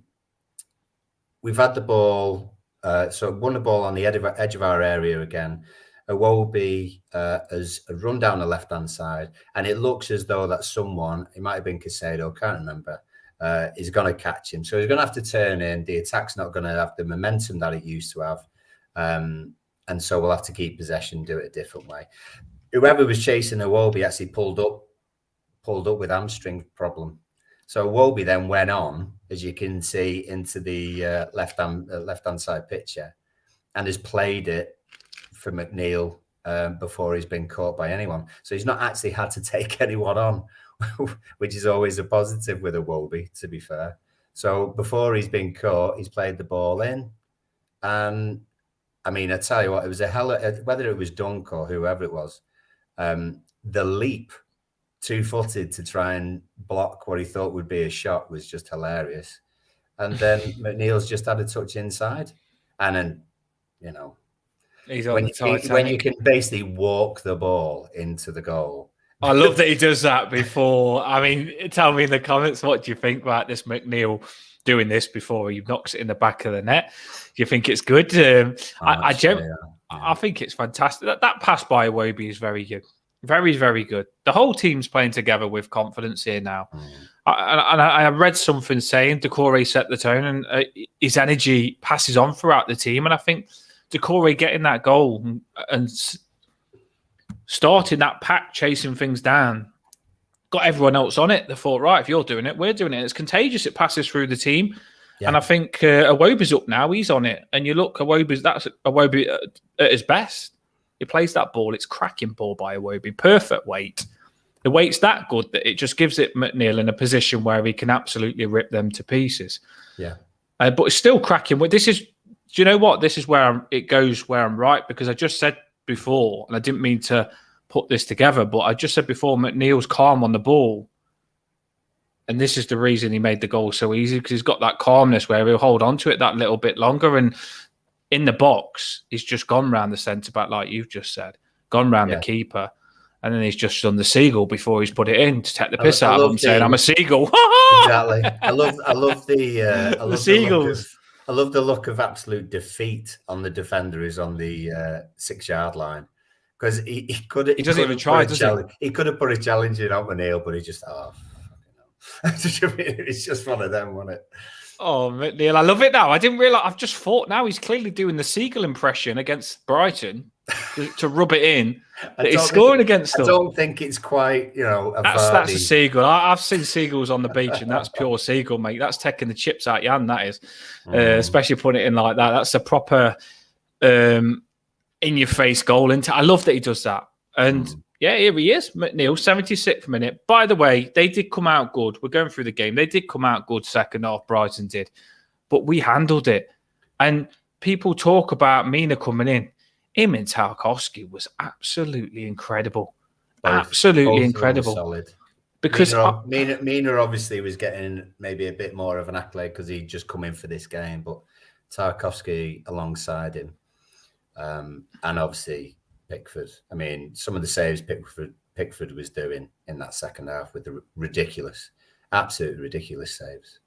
the ball, so won the ball on the edge of our area again. Iwobi has run down the left-hand side, and it looks as though that someone, it might have been Caicedo, can't remember, is going to catch him. So he's going to have to turn in. The attack's not going to have the momentum that it used to have. And so we'll have to keep possession, do it a different way. Whoever was chasing Iwobi actually pulled up with hamstring problem. So Iwobi then went on, as you can see, into the left-hand side picture and has played it for McNeil before he's been caught by anyone. So he's not actually had to take anyone on, which is always a positive with Iwobi, to be fair. So before he's been caught, he's played the ball in. And I mean, I tell you what, it was whether it was Dunk or whoever it was, the leap, two-footed to try and block what he thought would be a shot was just hilarious. And then McNeil's just had a touch inside. And then, you know, when you can basically walk the ball into the goal. I love that he does that before. I mean, tell me in the comments, what do you think about this McNeil doing this before he knocks it in the back of the net? Do you think it's good? I think it's fantastic. That pass by Iwobi is very good. Very, very good. The whole team's playing together with confidence here now. I read something saying Decore set the tone and his energy passes on throughout the team. And I think Decore getting that goal and starting that pack, chasing things down, got everyone else on it. They thought, right, if you're doing it, we're doing it. It's contagious. It passes through the team. Yeah. And I think Iwobi's up now. He's on it. And you look, that's Iwobi at his best. He plays that ball. It's cracking ball by Iwobi. Perfect weight. The weight's that good that it just gives it McNeil in a position where he can absolutely rip them to pieces. Yeah. But it's still cracking. This is, do you know what? This is where it goes where I'm right, because I just said before, and I didn't mean to put this together, but I just said before, McNeil's calm on the ball. And this is the reason he made the goal so easy, because he's got that calmness where he'll hold on to it that little bit longer. And in the box, he's just gone round the centre back, like you've just said, gone round the keeper, and then he's just done the seagull before he's put it in to take the piss out of him, saying, "I'm a seagull." Exactly. I love the seagulls. I love the look of absolute defeat on the defender who's on the 6-yard line, because he doesn't even try. He could have put a challenge in on McNeil, but he just it's just one of them, wasn't it? Oh, McNeil, I love it now. I didn't realise. I've just thought now he's clearly doing the seagull impression against Brighton to rub it in. He's scoring against them. I don't think it's quite, that's a seagull. I've seen seagulls on the beach, and that's pure seagull, mate. That's taking the chips out your hand, that is. Especially putting it in like that. That's a proper in-your-face goal. I love that he does that. And yeah, here he is, McNeil, 76th minute. By the way, they did come out good. We're going through the game. They did come out good second half, Brighton did. But we handled it. And people talk about Mina coming in. Him and Tarkowski was absolutely incredible. Both incredible. Solid. Because Mina obviously was getting maybe a bit more of an accolade because he'd just come in for this game. But Tarkowski alongside him. And obviously Pickford. I mean, some of the saves Pickford was doing in that second half with the absolutely ridiculous saves.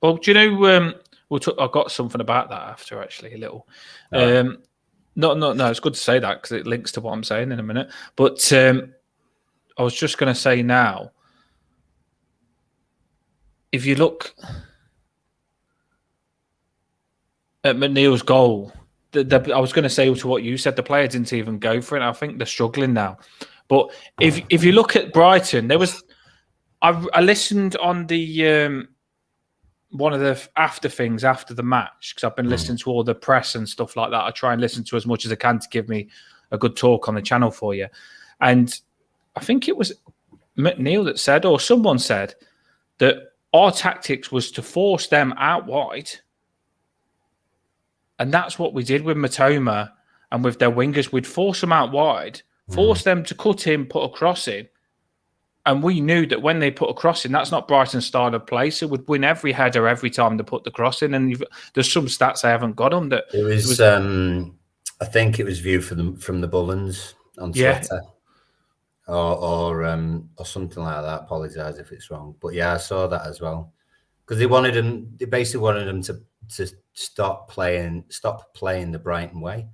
Well, do you know, I got something about that after, actually, a little. No, it's good to say that because it links to what I'm saying in a minute. But I was just going to say now, if you look at McNeil's goal, I was going to say to what you said, the player didn't even go for it. I think they're struggling now. But if you look at Brighton, I listened on the one of the after things after the match, because I've been listening to all the press and stuff like that. I try and listen to as much as I can to give me a good talk on the channel for you. And I think it was McNeil that said, or someone said, that our tactics was to force them out wide. And that's what we did with Matoma and with their wingers. We'd force them out wide, force them to cut in, put a cross in. And we knew that when they put a cross in, that's not Brighton's style of play. So we'd win every header every time they put the cross in. And there's some stats I haven't got on that. It was I think it was viewed from the Bullens on Twitter. Or something like that. Apologise if it's wrong. But yeah, I saw that as well. Because they basically wanted them to stop playing the Brighton way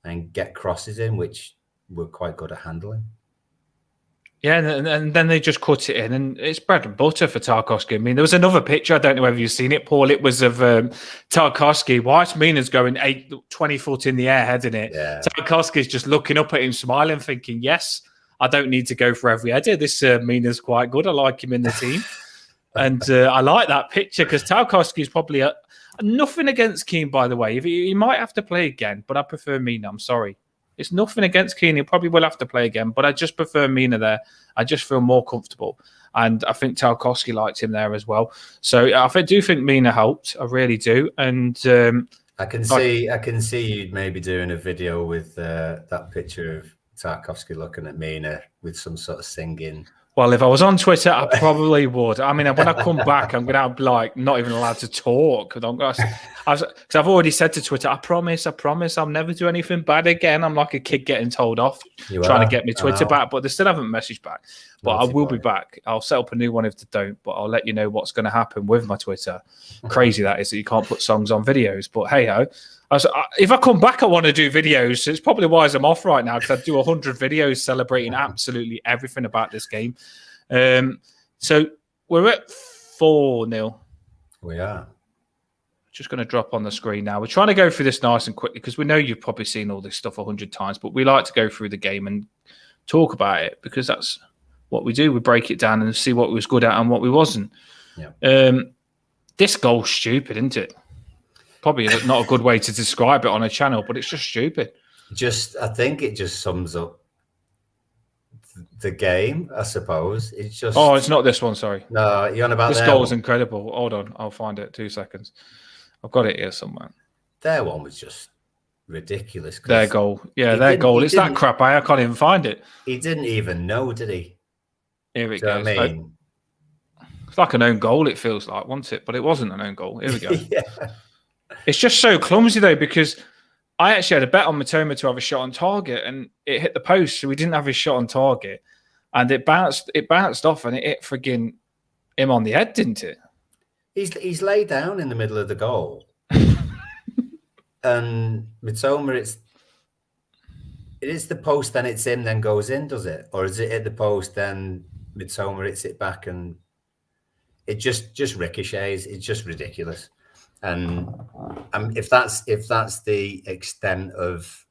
and get crosses in, which we're quite good at handling. Yeah, and then they just cut it in, and it's bread and butter for Tarkowski. I mean, there was another picture. I don't know whether you've seen it, Paul. It was of Tarkowski. White Mina's going 20 foot in the air, heading it. Yeah. Tarkowski's just looking up at him, smiling, thinking, yes, I don't need to go for every header. This Mina's quite good. I like him in the team. And I like that picture because Tarkowski is probably nothing against Keane, by the way. He might have to play again, but I prefer Mina. I'm sorry. It's nothing against Keane. He probably will have to play again, but I just prefer Mina there. I just feel more comfortable. And I think Tarkowski liked him there as well. So I do think Mina helped. I really do. And I can see you maybe doing a video with that picture of Tarkowski looking at Mina with some sort of singing. Well, if I was on Twitter, I probably would. I mean, when I come back, I'm going to have like not even allowed to talk. Because I've already said to Twitter, I promise, I'll never do anything bad again. I'm like a kid getting told off, trying to get me Twitter back, but they still haven't messaged back. But I will be back. I'll set up a new one if they don't, but I'll let you know what's going to happen with my Twitter. Crazy that is that you can't put songs on videos, but hey ho. If I come back, I want to do videos. So it's probably why I'm off right now because I do 100 videos celebrating absolutely everything about this game. So we're at 4-0. We are. Just going to drop on the screen now. We're trying to go through this nice and quickly because we know you've probably seen all this stuff 100 times, but we like to go through the game and talk about it because that's what we do. We break it down and see what we was good at and what we wasn't. Yeah. This goal's stupid, isn't it? Probably not a good way to describe it on a channel, but it's just stupid. I think it just sums up the game, I suppose. It's just. Oh, it's not this one. Sorry. No, you're on about this goal is incredible. Hold on, I'll find it. 2 seconds. I've got it here somewhere. Their one was just ridiculous. Their goal, yeah, their goal. It's that crap. I can't even find it. He didn't even know, did he? Here it goes. I mean? It's like an own goal. It feels like, wasn't it? But it wasn't an own goal. Here we go. Yeah. It's just so clumsy though, because I actually had a bet on Matoma to have a shot on target, and it hit the post, so we didn't have his shot on target, and it bounced off, and it hit frigging him on the head, didn't it? He's laid down in the middle of the goal, and Matoma, it is the post, then it's in, then goes in, does it, or is it at the post, then Matoma hits it back, and it just ricochets? It's just ridiculous. And if that's the extent of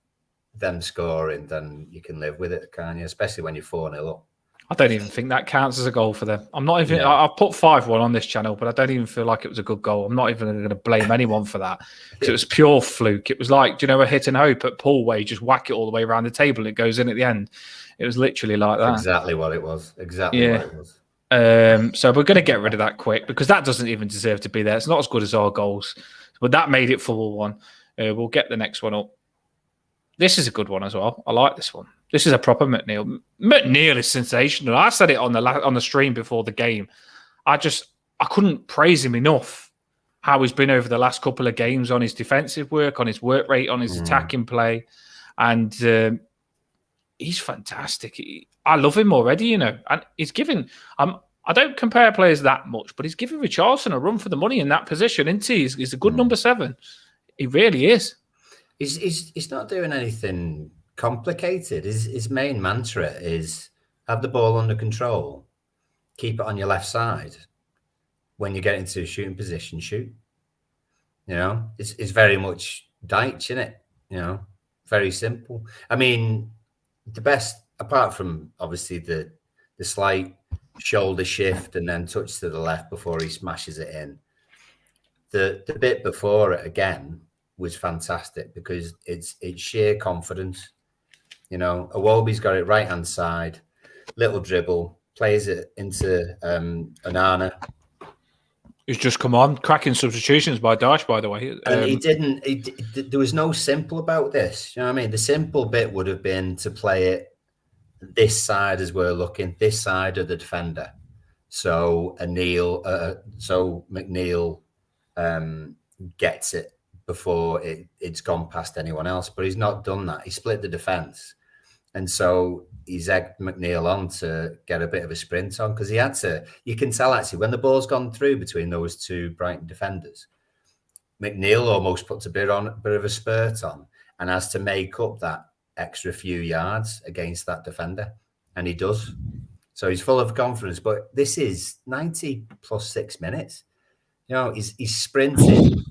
them scoring, then you can live with it, can't you? Especially when you're 4-0 up. I don't even think that counts as a goal for them. I'm not even. I put 5-1 on this channel, but I don't even feel like it was a good goal. I'm not even going to blame anyone for that because it was pure fluke. It was like, do you know, a hit and hope at Pool where you just whack it all the way around the table and it goes in at the end. It was literally like that. Exactly what it was. Exactly what it was. So we're going to get rid of that quick because that doesn't even deserve to be there. It's not as good as our goals, but that made it 4-1. We'll get the next one up. This is a good one as well. I like this one. This is a proper McNeil. McNeil is sensational. I said it on the stream before the game. I couldn't praise him enough. How he's been over the last couple of games on his defensive work, on his work rate, on his attacking play, and he's fantastic. I love him already, you know. And he's giving. I don't compare players that much, but he's giving Richarlison a run for the money in that position, isn't he? He's a good number 7. He really is. He's not doing anything complicated. His main mantra is have the ball under control, keep it on your left side. When you get into a shooting position, shoot. You know, it's very much Dyche, isn't it? You know, very simple. I mean, the best, apart from obviously the slight shoulder shift and then touch to the left before he smashes it in, the bit before it again was fantastic because it's sheer confidence. You know, Iwobi's got it right hand side, little dribble, plays it into Onana. He's just come on, cracking substitutions by Dyche, by the way. And there was no simple about this. You know what I mean? The simple bit would have been to play it this side as we're looking, this side of the defender. So McNeil gets it before it's gone past anyone else. But he's not done that. He split the defence. And so he's egged McNeil on to get a bit of a sprint on because he had to. You can tell actually when the ball's gone through between those two Brighton defenders, McNeil almost puts a bit of a spurt on and has to make up that extra few yards against that defender. And he does. So he's full of confidence. But this is 90 plus 6 minutes. You know, he's sprinting.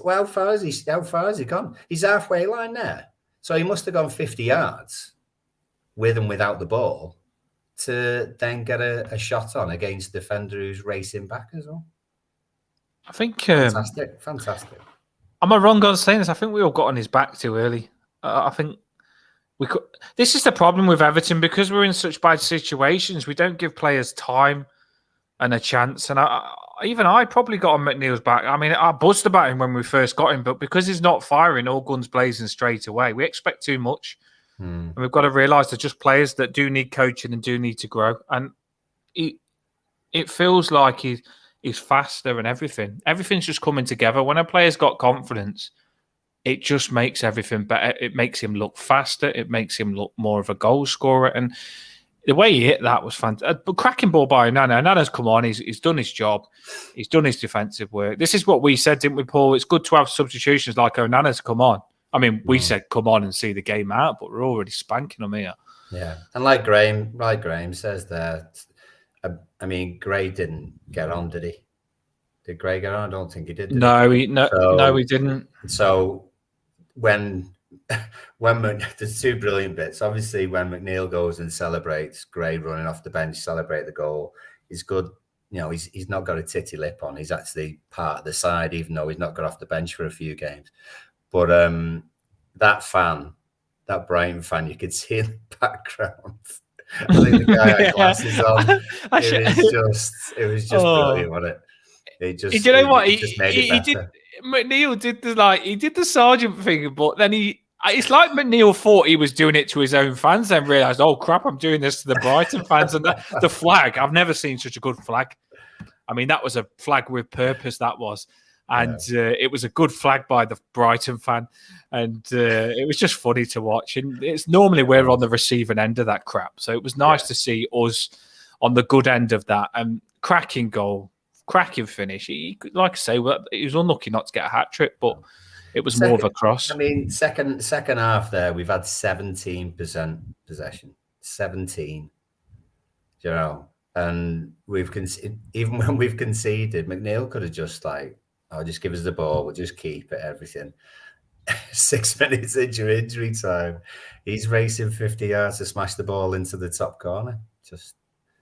How far has he gone? He's halfway line there. So he must have gone 50 yards with and without the ball to then get a shot on against the defender who's racing back as well. I think fantastic. Am I wrong on saying this? I think we all got on his back too early. I think we could. This is the problem with Everton, because we're in such bad situations. We don't give players time and a chance. And I probably got on McNeil's back. I mean, I buzzed about him when we first got him, but because he's not firing all guns blazing straight away, we expect too much. And we've got to realise they're just players that do need coaching and do need to grow. And it feels like he's faster and everything. Everything's just coming together. When a player's got confidence, it just makes everything better. It makes him look faster. It makes him look more of a goal scorer. And the way he hit that was fantastic. But cracking ball by Onana. Onana's come on. He's done his job. He's done his defensive work. This is what we said, didn't we, Paul? It's good to have substitutions like Onana's come on. I mean, we said come on and see the game out, but we're already spanking them here. Yeah, and like Graham says there, I mean, Gray didn't get on, did he? Did Gray get on? I don't think he did. No, he didn't. So when there's two brilliant bits. Obviously, when McNeil goes and celebrates, Gray running off the bench, celebrate the goal, is good. You know, he's not got a titty lip on. He's actually part of the side, even though he's not got off the bench for a few games. But that Brighton fan, you could see in the background. I think the guy had glasses on. It was just brilliant, wasn't it? It just, you know what? He did. McNeil did the sergeant thing, but then it's like McNeil thought he was doing it to his own fans, then realised, oh crap, I'm doing this to the Brighton fans. And the flag, I've never seen such a good flag. I mean, that was a flag with purpose, that was. And it was a good flag by the Brighton fan. And it was just funny to watch. And it's normally we're on the receiving end of that crap. So it was nice to see us on the good end of that. And cracking goal, cracking finish. Like I say, he was unlucky not to get a hat-trick, but it was more of a cross. I mean, second half there, we've had 17% possession. 17. You know, and we've conceded, even when we've conceded, McNeil could have just just give us the ball, we'll just keep it, everything. 6 minutes into injury time, he's racing 50 yards to smash the ball into the top corner. It's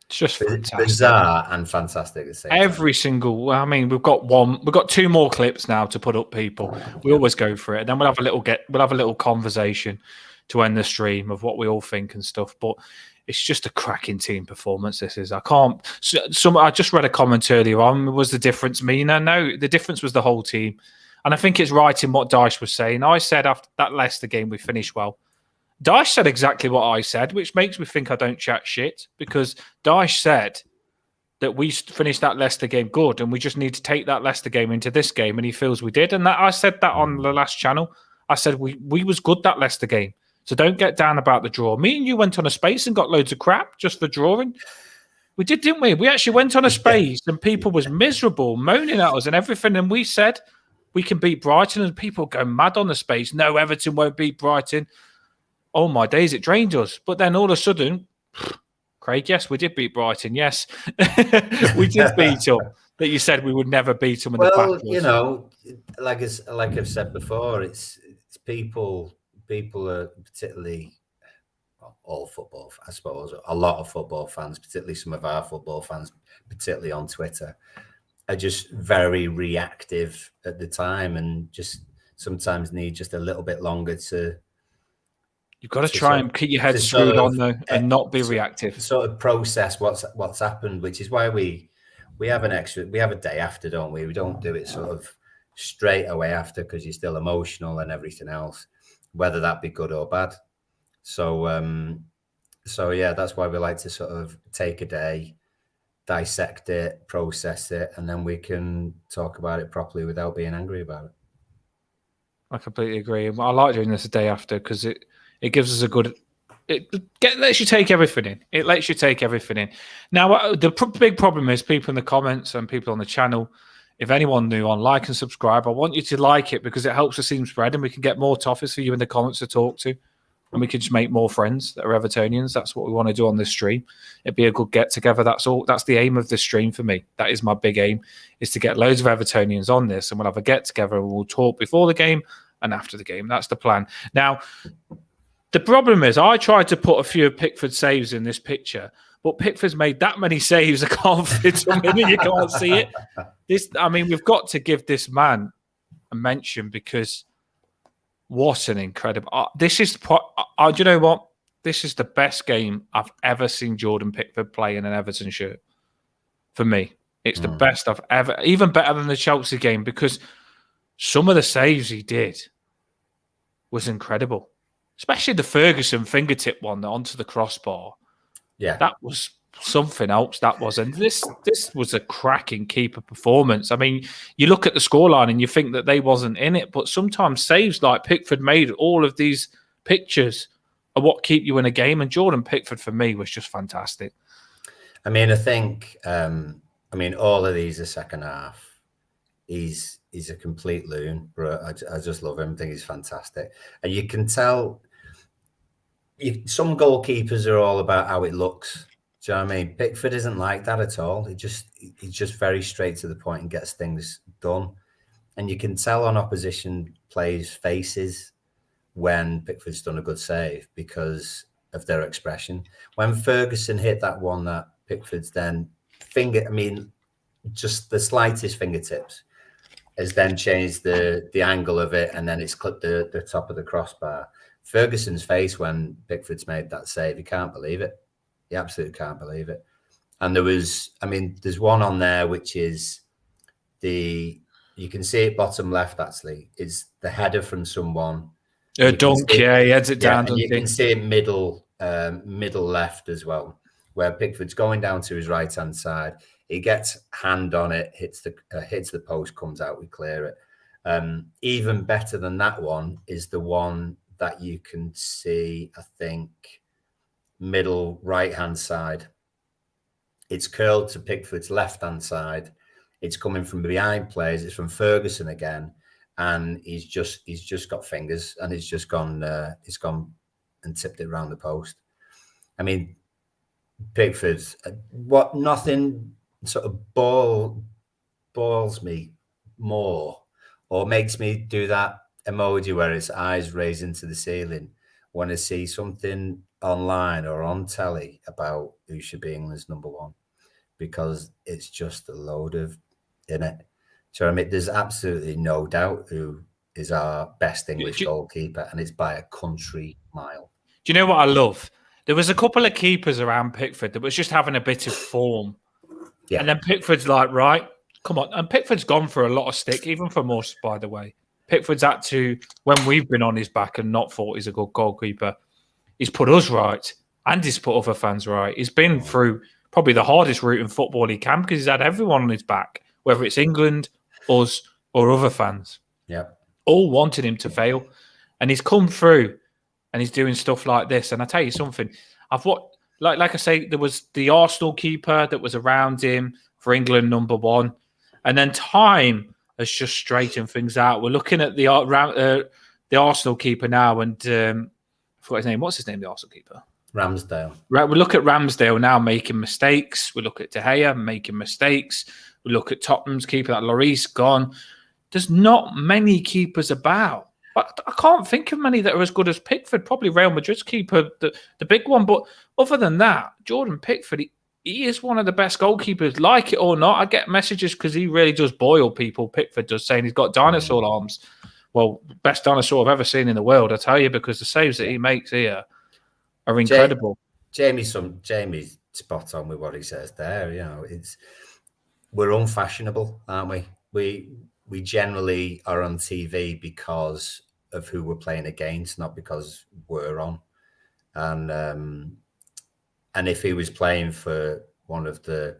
just fantastic. Bizarre and fantastic at the same Every time. single, I mean, we've got two more clips now to put up, people. We always go for it. And then we'll have a little conversation to end the stream of what we all think and stuff. But it's just a cracking team performance. This is. I just read a comment earlier on. Was the difference me? No, the difference was the whole team. And I think it's right in what Dyche was saying. I said after that Leicester game, we finished well. Dyche said exactly what I said, which makes me think I don't chat shit, because Dyche said that we finished that Leicester game good and we just need to take that Leicester game into this game, and he feels we did. And I said that on the last channel. I said we was good that Leicester game. So don't get down about the draw. Me and you went on a space and got loads of crap just for drawing. We did, didn't we? We actually went on a space and people was miserable, moaning at us and everything. And we said we can beat Brighton, and people go mad on the space. No, Everton won't beat Brighton. Oh my days, it drained us. But then all of a sudden, Craig, yes, we did beat Brighton. Yes, we did beat them. That you said we would never beat them in the back. Well, you know, like I've said before, it's people are particularly all football, I suppose, a lot of football fans, particularly some of our football fans, particularly on Twitter, are just very reactive at the time and just sometimes need just a little bit longer to. You've got to try and keep your head screwed on though, and not be reactive. Sort of process what's happened, which is why we have a day after, don't we? We don't do it sort of straight away after, because you're still emotional and everything else, whether that be good or bad. So yeah, that's why we like to sort of take a day, dissect it, process it, and then we can talk about it properly without being angry about it. I completely agree. I like doing this a day after, because it gives us a good. Lets you take everything in. It lets you take everything in. Now, the big problem is people in the comments and people on the channel. If anyone new on, like and subscribe. I want you to like it because it helps the team spread, and we can get more toffees for you in the comments to talk to. and we could just make more friends that are Evertonians. That's what we want to do on this stream. It'd be a good get together. That's all. That's the aim of this stream for me. That is my big aim, is to get loads of Evertonians on this, and we'll have a get together and we'll talk before the game and after the game. That's the plan. Now, the problem is I tried to put a few of Pickford's saves in this picture, but Pickford's made that many saves I can't fit them in and you can't see it. We've got to give this man a mention, because what an incredible... do you know what? This is the best game I've ever seen Jordan Pickford play in an Everton shirt. For me, it's the best I've ever... Even better than the Chelsea game, because some of the saves he did was incredible. Especially the Ferguson fingertip one onto the crossbar. Yeah. That was something else, that was. And this was a cracking keeper performance. I mean, you look at the scoreline and you think that they wasn't in it, but sometimes saves like Pickford made, all of these pictures, are what keep you in a game. And Jordan Pickford, for me, was just fantastic. I mean, I think, all of these are second half. He's a complete loon, bro. I just love him. I think he's fantastic. And you can tell some goalkeepers are all about how it looks. Do you know what I mean? Pickford isn't like that at all. He's just very straight to the point and gets things done. And you can tell on opposition players' faces when Pickford's done a good save because of their expression. When Ferguson hit that one, that Pickford's then just the slightest fingertips has then changed the angle of it, and then it's clipped the top of the crossbar. Ferguson's face when Pickford's made that save, he can't believe it. He absolutely can't believe it. And there's one on there which is you can see it bottom left, actually. It's the header from someone. He heads it down. And you can see it middle left as well, where Pickford's going down to his right-hand side. He gets hand on it, hits the post, comes out, we clear it. Even better than that one is the one that you can see, I think, middle right-hand side. It's curled to Pickford's left-hand side. It's coming from behind players. It's from Ferguson again, and he's just got fingers, and it's just gone. It's gone and tipped it around the post. I mean, Pickford's nothing sort of balls me more, or makes me do that emoji where its eyes raise into the ceiling when I see something online or on telly about who should be England's number one, because it's just a load of in it. So I mean, there's absolutely no doubt who is our best English goalkeeper, and it's by a country mile. Do you know what I love? There was a couple of keepers around Pickford that was just having a bit of form. Yeah. And then Pickford's like, right, come on. And Pickford's gone for a lot of stick, even from us, by the way. Pickford's had to, when we've been on his back and not thought he's a good goalkeeper, he's put us right and he's put other fans right. He's been through probably the hardest route in football he can, because he's had everyone on his back, whether it's England, us, or other fans. Yeah. All wanted him to fail. And he's come through and he's doing stuff like this. And I tell you something, like I say, there was the Arsenal keeper that was around him for England number one. And then time has just straightened things out. We're looking at the Arsenal keeper now, and I forgot his name. What's his name, the Arsenal keeper? Ramsdale. Right, we look at Ramsdale now making mistakes. We look at De Gea making mistakes. We look at Tottenham's keeper, that Lloris gone. There's not many keepers about. I can't think of many that are as good as Pickford. Probably Real Madrid's keeper, the big one. But other than that, Jordan Pickford, he is one of the best goalkeepers. Like it or not, I get messages because he really does boil people. Pickford does, saying he's got dinosaur arms. Well, best dinosaur I've ever seen in the world, I tell you, because the saves that he makes here are incredible. Jamie's spot on with what he says there. You know, we're unfashionable, aren't we? We generally are on TV because of who we're playing against, not because we're on. And if he was playing for one of the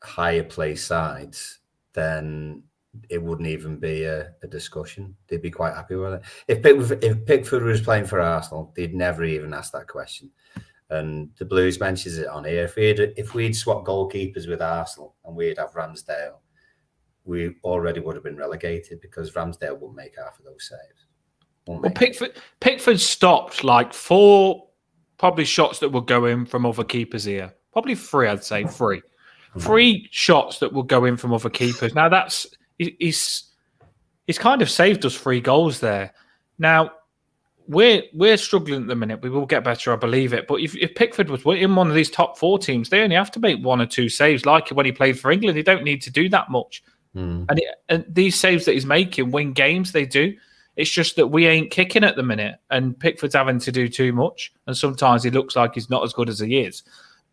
higher play sides, then it wouldn't even be a discussion. They'd be quite happy with it. If Pickford was playing for Arsenal, they'd never even ask that question. And the Blues mentions it on here. If we'd swapped goalkeepers with Arsenal and we'd have Ramsdale, we already would have been relegated, because Ramsdale wouldn't make half of those saves. Well, Pickford stopped like 4 probably shots that would go in from other keepers here. Probably 3, I'd say 3. 3 shots that will go in from other keepers. Now he's kind of saved us 3 goals there. Now we're struggling at the minute. We will get better, I believe it. But if Pickford was in one of these top 4 teams, they only have to make 1 or 2 saves. Like when he played for England, they don't need to do that much. And these saves that he's making win games. They do. It's just that we ain't kicking at the minute, and Pickford's having to do too much. And sometimes he looks like he's not as good as he is.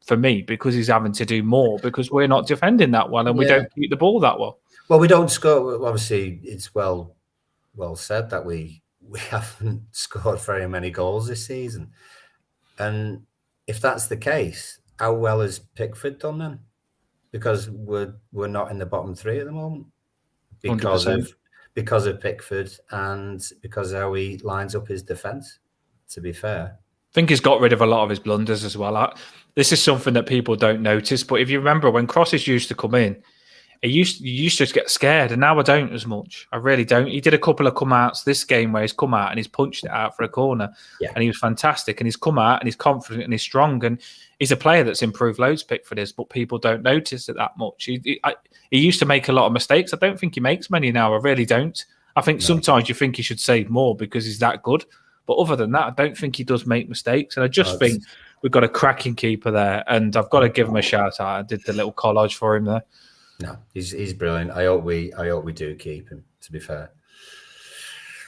For me, because he's having to do more because we're not defending that well and we don't keep the ball that well. Well, we don't score. Obviously, it's well said that we haven't scored very many goals this season. And if that's the case, how well has Pickford done then? Because we're not in the bottom 3 at the moment because 100%. Because of Pickford and because how he lines up his defence. To be fair, I think he's got rid of a lot of his blunders as well. This is something that people don't notice, but if you remember when crosses used to come in, you used to just get scared, and now I don't as much. I really don't. He did a couple of come outs this game where he's come out and he's punched it out for a corner, and he was fantastic. And he's come out and he's confident and he's strong, and he's a player that's improved loads. Pickford is, but people don't notice it that much. He used to make a lot of mistakes. I don't think he makes many now. I really don't. I think sometimes you think he should save more because he's that good, but other than that, I don't think he does make mistakes. And I just think we've got a cracking keeper there, and I've got to give him a shout out. I did the little collage for him there. No, he's brilliant. I hope we do keep him, to be fair.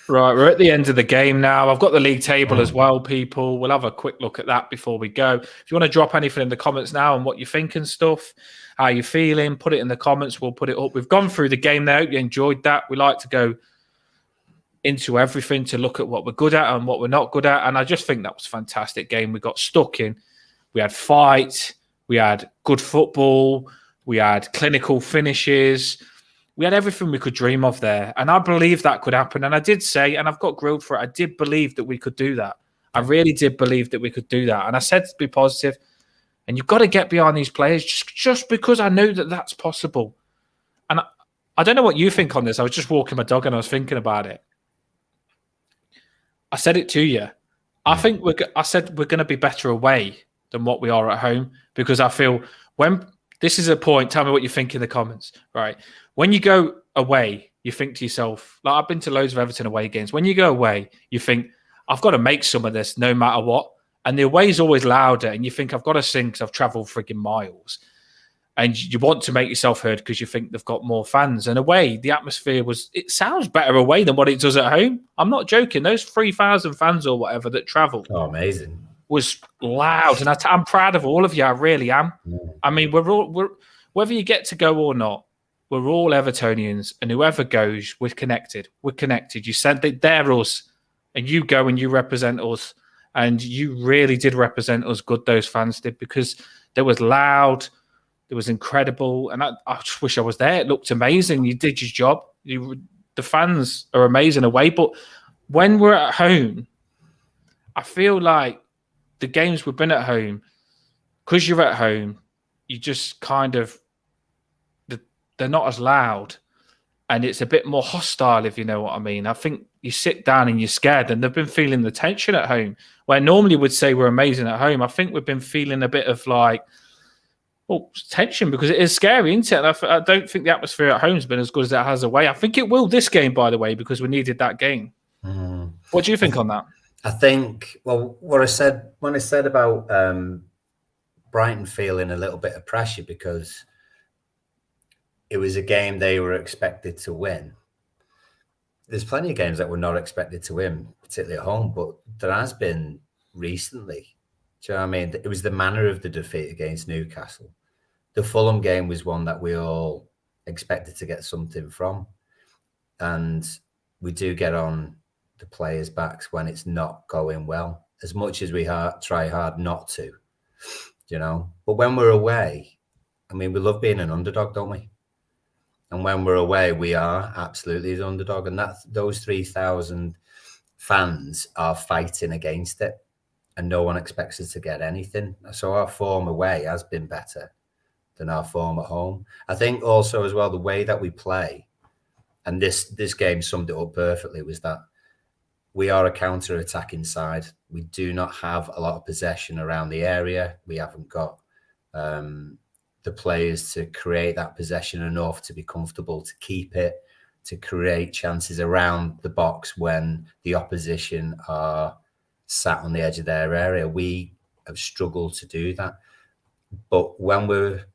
Right, we're at the end of the game now. I've got the league table as well, people. We'll have a quick look at that before we go. If you want to drop anything in the comments now and what you think and stuff, how you feeling, put it in the comments. We'll put it up. We've gone through the game there. Hope you enjoyed that. We like to go into everything to look at what we're good at and what we're not good at. And I just think that was a fantastic game. We got stuck in. We had fight. We had good football. We had clinical finishes. We had everything we could dream of there. And I believe that could happen. And I did say, and I've got grilled for it, I did believe that we could do that. I really did believe that we could do that. And I said to be positive. And you've got to get behind these players just because I know that that's possible. And I don't know what you think on this. I was just walking my dog and I was thinking about it. I said it to you. I said we're going to be better away than what we are at home, because I feel when this is a point, tell me what you think in the comments, right? When you go away, you think to yourself, like I've been to loads of Everton away games. When you go away, you think, I've got to make some of this no matter what. And the away is always louder. And you think, I've got to sing because I've traveled frigging miles. And you want to make yourself heard because you think they've got more fans. And away, the atmosphere it sounds better away than what it does at home. I'm not joking. Those 3,000 fans or whatever that travelled. Oh, amazing. Was loud. And I'm proud of all of you. I really am. Yeah. I mean, we're whether you get to go or not, we're all Evertonians. And whoever goes, we're connected. We're connected. You said that they're us. And you go and you represent us. And you really did represent us good, those fans did, because there was loud. It was incredible, and I just wish I was there. It looked amazing. You did your job. The fans are amazing away, but when we're at home, I feel like the games we've been at home, because you're at home, you just kind of, they're not as loud, and it's a bit more hostile, if you know what I mean. I think you sit down and you're scared, and they've been feeling the tension at home, where normally would say we're amazing at home. I think we've been feeling a bit of like, tension, because it is scary, isn't it? I don't think the atmosphere at home has been as good as it has away. I think it will this game, by the way, because we needed that game. What do you think on that? I think, well, what I said when I said about Brighton feeling a little bit of pressure because it was a game they were expected to win. There's plenty of games that we're not expected to win, particularly at home, but there has been recently. Do you know what I mean? It was the manner of the defeat against Newcastle. The Fulham game was one that we all expected to get something from. And we do get on the players' backs when it's not going well, as much as we try hard not to, you know. But when we're away, I mean, we love being an underdog, don't we? And when we're away, we are absolutely the underdog. And those 3,000 fans are fighting against it. And no one expects us to get anything. So our form away has been better than our form at home. I think also as well, the way that we play, and this game summed it up perfectly, was that we are a counter-attacking side. We do not have a lot of possession around the area. We haven't got the players to create that possession enough to be comfortable to keep it, to create chances around the box when the opposition are sat on the edge of their area. We have struggled to do that. But when we're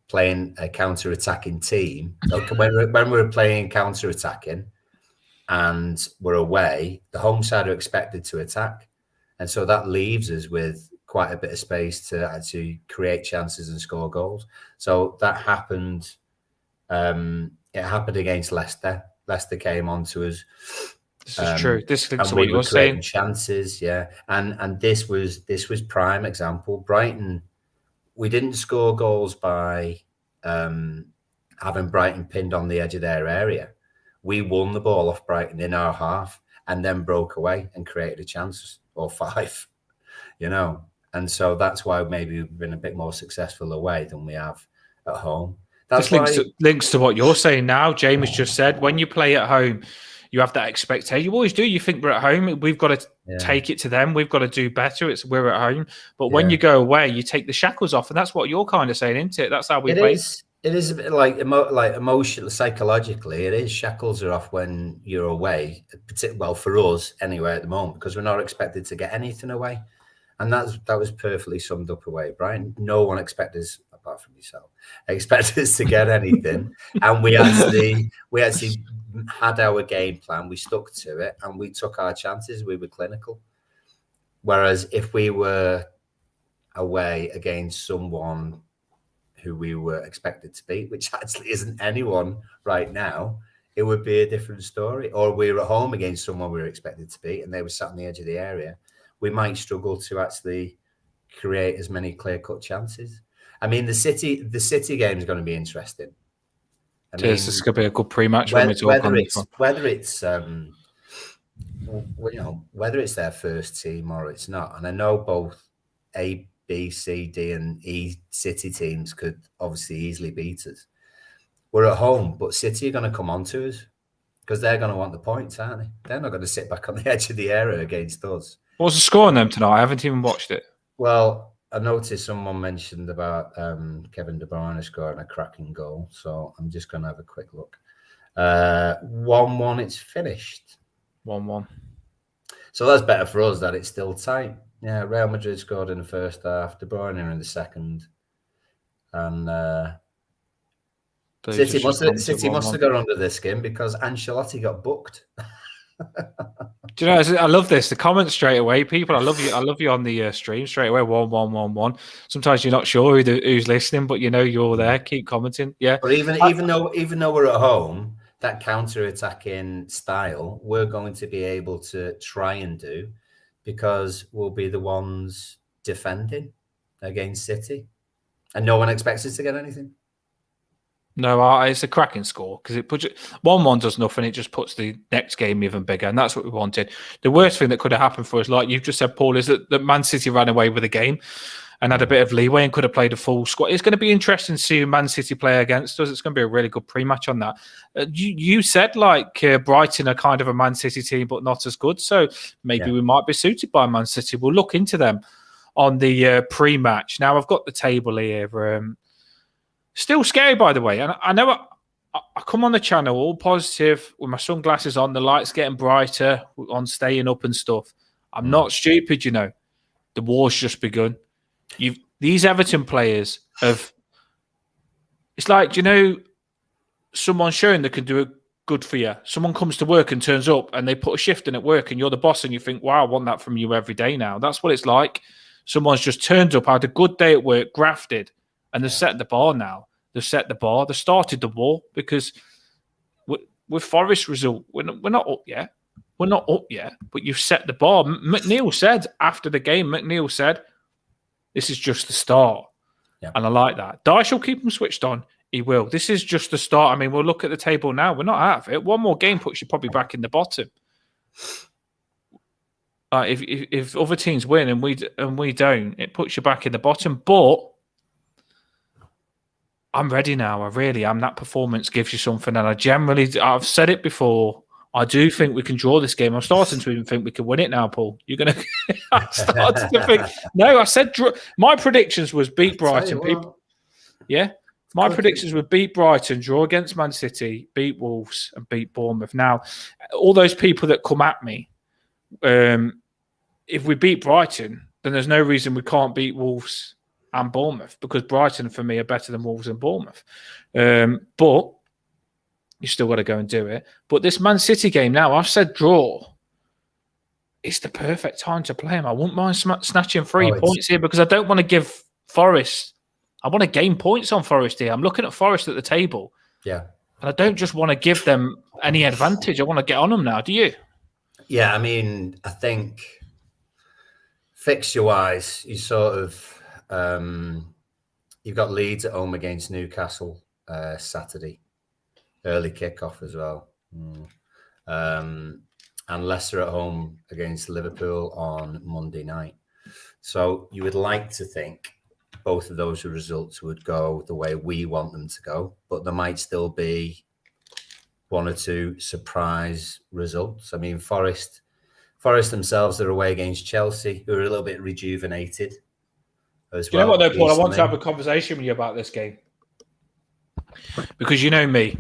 playing a counter-attacking team, when we're playing counter-attacking and we're away, the home side are expected to attack. And so that leaves us with quite a bit of space to actually create chances and score goals. So that happened. It happened against Leicester. Leicester came onto us. This is true. This links to we what you're saying. Chances, yeah. And this was prime example. Brighton, we didn't score goals by having Brighton pinned on the edge of their area. We won the ball off Brighton in our half and then broke away and created a chance or 5, you know. And so that's why maybe we've been a bit more successful away than we have at home. That's this links to what you're saying now. James just said, when you play at home, you have that expectation. You always do. You think we're at home. We've got to take it to them. We've got to do better. We're at home. But when you go away, you take the shackles off. And that's what you're kind of saying, isn't it? That's how we play. It is a bit like emotionally, psychologically, it is. Shackles are off when you're away. Well, for us anyway at the moment, because we're not expected to get anything away. And that was perfectly summed up away, Brian. No one expected us, apart from yourself, expected us to get anything. And we actually had our game plan. We stuck to it and we took our chances. We were clinical. Whereas if we were away against someone who we were expected to beat, which actually isn't anyone right now, it would be a different story. Or we were at home against someone we were expected to beat and they were sat on the edge of the area, we might struggle to actually create as many clear-cut chances. I mean, the City game is going to be interesting. This is going to be a good pre-match when we talk on this one. Whether it's their first team or it's not, and I know both A, B, C, D, and E City teams could obviously easily beat us. We're at home, but City are going to come on to us because they're going to want the points, aren't they? They're not going to sit back on the edge of the area against us. What's the score on them tonight? I haven't even watched it. Well, I noticed someone mentioned about Kevin De Bruyne scoring a cracking goal, so I'm just going to have a quick look. 1-1, it's finished. 1-1. So that's better for us that it's still tight. Yeah, Real Madrid scored in the first half, De Bruyne in the second, and City must have got under their skin because Ancelotti got booked. Do you know? I love this. The comments straight away, people. I love you on the stream straight away. 1-1-1-1. Sometimes you're not sure who's listening, but you know you're there. Keep commenting. Yeah. But even though we're at home, that counter-attacking style we're going to be able to try and do because we'll be the ones defending against City, and no one expects us to get anything. No, it's a cracking score because it puts 1-1 does nothing. It just puts the next game even bigger, and that's what we wanted. The worst thing that could have happened for us, like you've just said, Paul, is that Man City ran away with the game and had a bit of leeway and could have played a full squad. It's going to be interesting to see who Man City play against us. It's going to be a really good pre-match on that. You said Brighton are kind of a Man City team, but not as good. So maybe we might be suited by Man City. We'll look into them on the pre-match. Now I've got the table here. Still scary, by the way. And I know I come on the channel all positive with my sunglasses on, the lights getting brighter, on staying up and stuff. I'm not stupid, you know. The war's just begun. These Everton players have... It's like, you know, someone showing they can do it good for you. Someone comes to work and turns up and they put a shift in at work and you're the boss and you think, wow, I want that from you every day now. That's what it's like. Someone's just turned up, had a good day at work, grafted, and they've set the bar now. They've set the bar. They started the war because with Forest result, we're not up yet. We're not up yet, but you've set the bar. McNeil said after the game, this is just the start. Yeah. And I like that. Dyche will keep them switched on. He will. This is just the start. I mean, we'll look at the table now. We're not out of it. One more game puts you probably back in the bottom. If other teams win and we don't, it puts you back in the bottom. But I'm ready now. I really am. That performance gives you something. And I've said it before I do think we can draw this game. I'm starting to even think we can win it now, Paul. You're going to I started to think. No, I said draw. My predictions was beat Brighton. People, yeah. My predictions were beat Brighton, draw against Man City, beat Wolves, and beat Bournemouth. Now, all those people that come at me, if we beat Brighton, then there's no reason we can't beat Wolves and Bournemouth, because Brighton, for me, are better than Wolves and Bournemouth. But you still got to go and do it. But this Man City game now, I've said draw. It's the perfect time to play him. I wouldn't mind snatching 3 points here, because I don't want to give Forest... I want to gain points on Forest here. I'm looking at Forest at the table. Yeah. And I don't just want to give them any advantage. I want to get on them now. Do you? Yeah, I mean, I think fixture-wise, you sort of... you've got Leeds at home against Newcastle Saturday. Early kickoff as well. And Leicester at home against Liverpool on Monday night. So you would like to think both of those results would go the way we want them to go, but there might still be one or two surprise results. I mean, Forest themselves are away against Chelsea, who are a little bit rejuvenated as well. You know what, though, Paul? Recently. I want to have a conversation with you about this game, because you know me.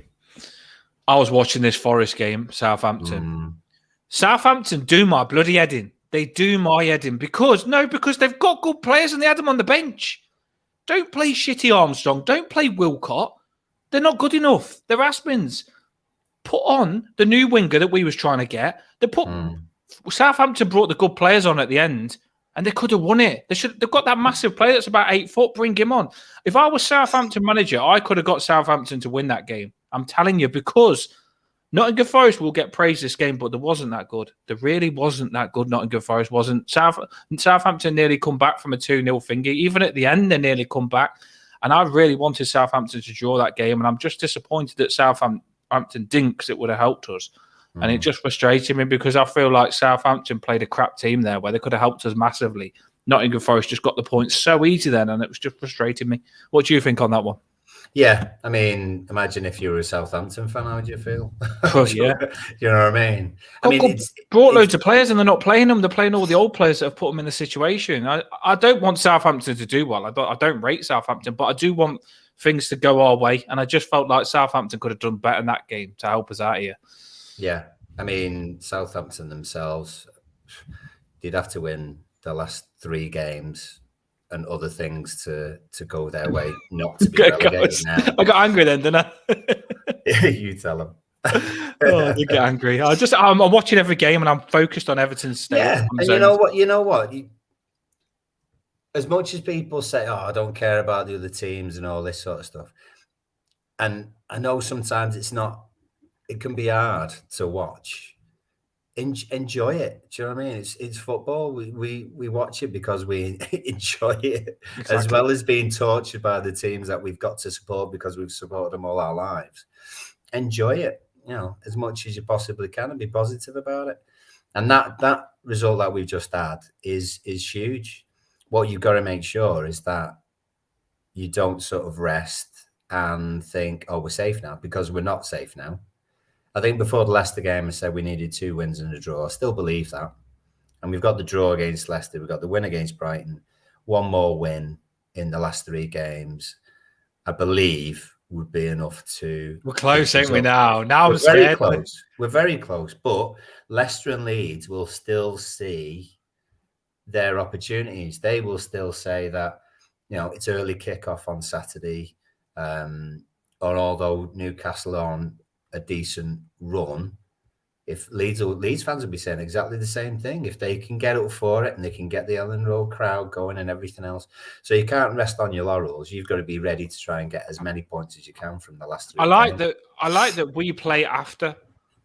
I was watching this Forest game, Southampton. Southampton do my bloody head in. They do my head in because they've got good players and they had them on the bench. Don't play shitty Armstrong. Don't play Wilcott. They're not good enough. They're Aspins. Put on the new winger that we was trying to get. Southampton brought the good players on at the end, and they could have won it. They've got that massive player that's about 8 foot. Bring him on. If I was Southampton manager, I could have got Southampton to win that game. I'm telling you, because Nottingham Forest will get praised this game, but there wasn't that good. There really wasn't that good. Nottingham Forest wasn't. Southampton nearly come back from a 2-0 thingy. Even at the end, they nearly come back. And I really wanted Southampton to draw that game, and I'm just disappointed that Southampton didn't, because it would have helped us. And it just frustrated me, because I feel like Southampton played a crap team there where they could have helped us massively. Nottingham Forest just got the points so easy then, and it was just frustrating me. What do you think on that one? Yeah, I mean, imagine if you were a Southampton fan, how would you feel? Oh, yeah. You know what I mean? It's brought loads of players and they're not playing them. They're playing all the old players that have put them in the situation. I don't want Southampton to do well. I don't rate Southampton, but I do want things to go our way. And I just felt like Southampton could have done better in that game to help us out here. Yeah, I mean, Southampton themselves, they'd have to win the last 3 games and other things to go their way, not to be relegated now. I got angry then, didn't I? You tell them. I did get angry. I'm watching every game and I'm focused on Everton's state. Yeah, and you know what? As much as people say, "Oh, I don't care about the other teams" and all this sort of stuff, and I know sometimes it can be hard to watch. Enjoy it. Do you know what I mean? It's football. We watch it because we enjoy it, exactly. As well as being tortured by the teams that we've got to support because we've supported them all our lives. Enjoy it, as much as you possibly can, and be positive about it. And that result that we've just had is huge. What you've got to make sure is that you don't sort of rest and think, "Oh, we're safe now," because we're not safe now. I think before the Leicester game, I said we needed 2 wins and a draw. I still believe that. And we've got the draw against Leicester. We've got the win against Brighton. 1 more win in the last 3 games, I believe, would be enough to... We're close, ain't we, now? Now we're very close. We're very close. But Leicester and Leeds will still see their opportunities. They will still say that, it's early kickoff on Saturday. Or although Newcastle are on a decent run, if Leeds fans will be saying exactly the same thing. If they can get up for it and they can get the Ellen Road crowd going and everything else. So you can't rest on your laurels. You've got to be ready to try and get as many points as you can from the last 3 I like that we play after,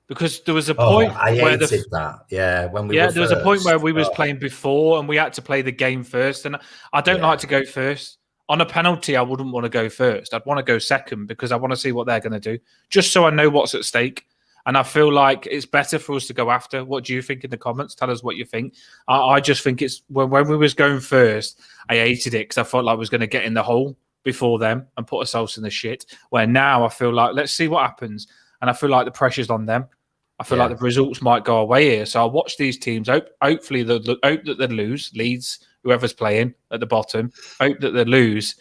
because there was a point where there was a point where we was playing before and we had to play the game first. And I don't like to go first. On a penalty, I wouldn't want to go first. I'd want to go second because I want to see what they're going to do, just so I know what's at stake. And I feel like it's better for us to go after. What do you think in the comments? Tell us what you think. I just think it's when we was going first, I hated it because I felt like I was going to get in the hole before them and put ourselves in the shit. Where now I feel like, let's see what happens. And I feel like the pressure's on them. I feel like the results might go away here. So I'll watch these teams. Hopefully, hope that they lose. Leeds, whoever's playing at the bottom, hope that they lose.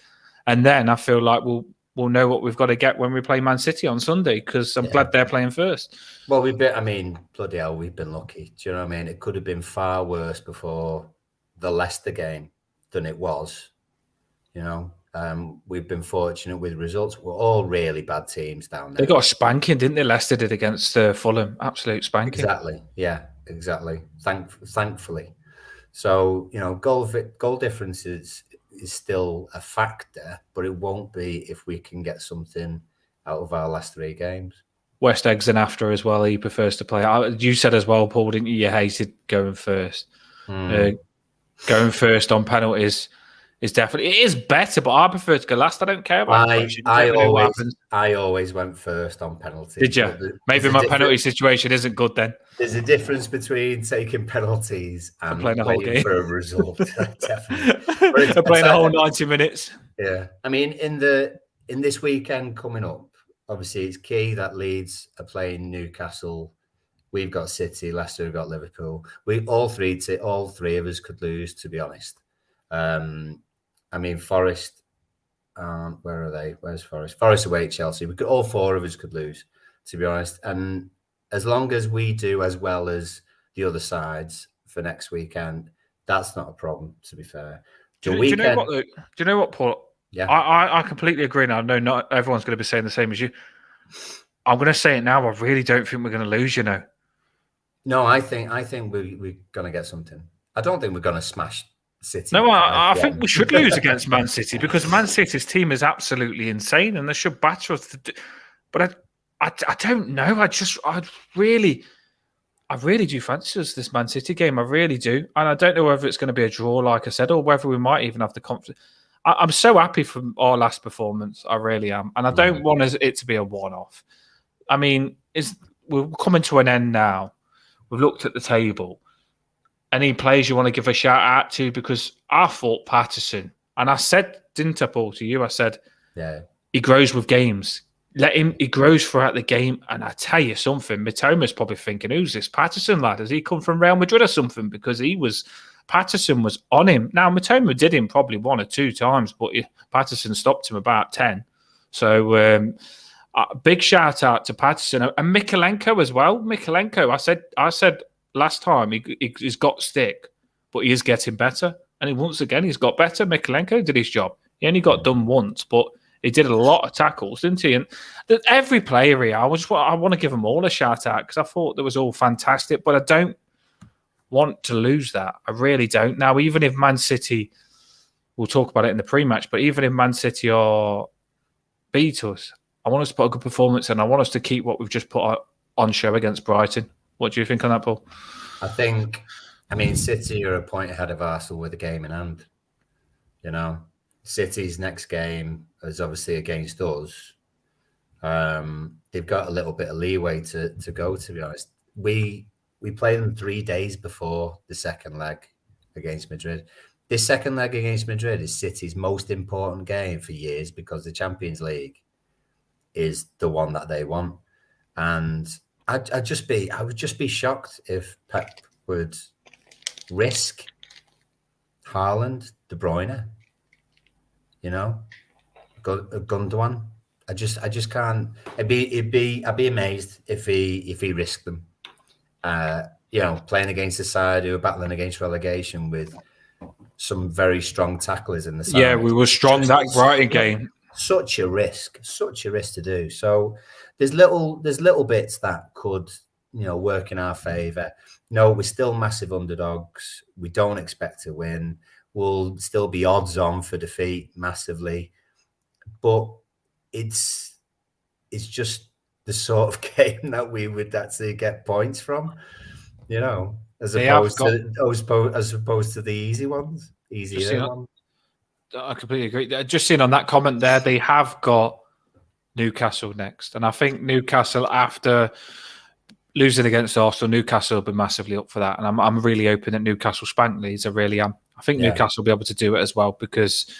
And then I feel like we'll know what we've got to get when we play Man City on Sunday, because I'm glad they're playing first. Well, bloody hell, we've been lucky. Do you know what I mean? It could have been far worse before the Leicester game than it was. You know, we've been fortunate with results. We're all really bad teams down there. They got a spanking, didn't they? Leicester did against Fulham. Absolute spanking. Exactly. Yeah, exactly. Thankfully. So, you know, goal difference is still a factor, but it won't be if we can get something out of our last 3 games. West Egg's an after as well. He prefers to play. You said as well, Paul, didn't you? You hated going first. Going first on penalties is definitely, it is better, but I prefer to go last. I don't care about I always went first on penalties. Did you? Maybe my penalty situation isn't good then. There's a difference between taking penalties and playing for a result. Definitely. Playing a whole 90 minutes. Yeah. I mean, in this weekend coming up, obviously it's key that Leeds are playing Newcastle. We've got City, Leicester have got Liverpool. All three of us could lose, to be honest. I mean, Forest, where are they? Where's Forest? Forest away at Chelsea. All 4 of us could lose, to be honest. And as long as we do as well as the other sides for next weekend, that's not a problem, to be fair. Do you know what, Paul? Yeah, I completely agree. Now, I know not everyone's going to be saying the same as you. I'm going to say it now. I really don't think we're going to lose, you know. No, I think we're going to get something. I don't think we're going to smash City. No, I think we should lose against Man City, because Man City's team is absolutely insane and they should batter us. But I don't know. I really do fancy us this Man City game. I really do. And I don't know whether it's going to be a draw, like I said, or whether we might even have the confidence. I'm so happy from our last performance. I really am. And I don't want it to be a one-off. I mean, we're coming to an end now. We've looked at the table. Any players you want to give a shout out to? Because I thought Patterson, and I said, didn't I, Paul, to you? I said, he grows with games. He grows throughout the game. And I tell you something, Mitoma's probably thinking, who's this Patterson lad? Has he come from Real Madrid or something? Because Patterson was on him. Now, Mitoma did him probably 1 or 2 times, but Patterson stopped him about 10. So, big shout out to Patterson and Mykolenko as well. Mykolenko, I said last time he's got stick, but he is getting better. And once again, he's got better. Mykolenko did his job. He only got done once, but he did a lot of tackles, didn't he? And every player here, I want to give them all a shout out, because I thought that was all fantastic, but I don't want to lose that. I really don't. Now, even if Man City, we'll talk about it in the pre-match, but even if Man City beat us, I want us to put a good performance in. I want us to keep what we've just put on show against Brighton. What do you think on that, Paul? I mean, City are a point ahead of Arsenal with a game in hand. You know, City's next game is obviously against us. They've got a little bit of leeway to go, to be honest. We played them 3 days before the second leg against Madrid. This second leg against Madrid is City's most important game for years, because the Champions League is the one that they want. And I would just be shocked if Pep would risk Haaland, De Bruyne, you know, Gundogan. I just can't. I'd be amazed if he risked them. You know, playing against a side who are battling against relegation with some very strong tacklers in the side. Yeah, we were strong that Brighton game. Such a risk to do. So there's little bits that could, you know, work in our favour. No, we're still massive underdogs. We don't expect to win. We'll still be odds on for defeat massively, but it's just the sort of game that we would actually get points from, you know, as opposed to the easier ones. I completely agree. Just seeing on that comment there, they have got Newcastle next. And I think Newcastle, after losing against Arsenal, Newcastle will be massively up for that. And I'm really hoping that Newcastle spank Leeds. I really am. I think Newcastle will be able to do it as well, because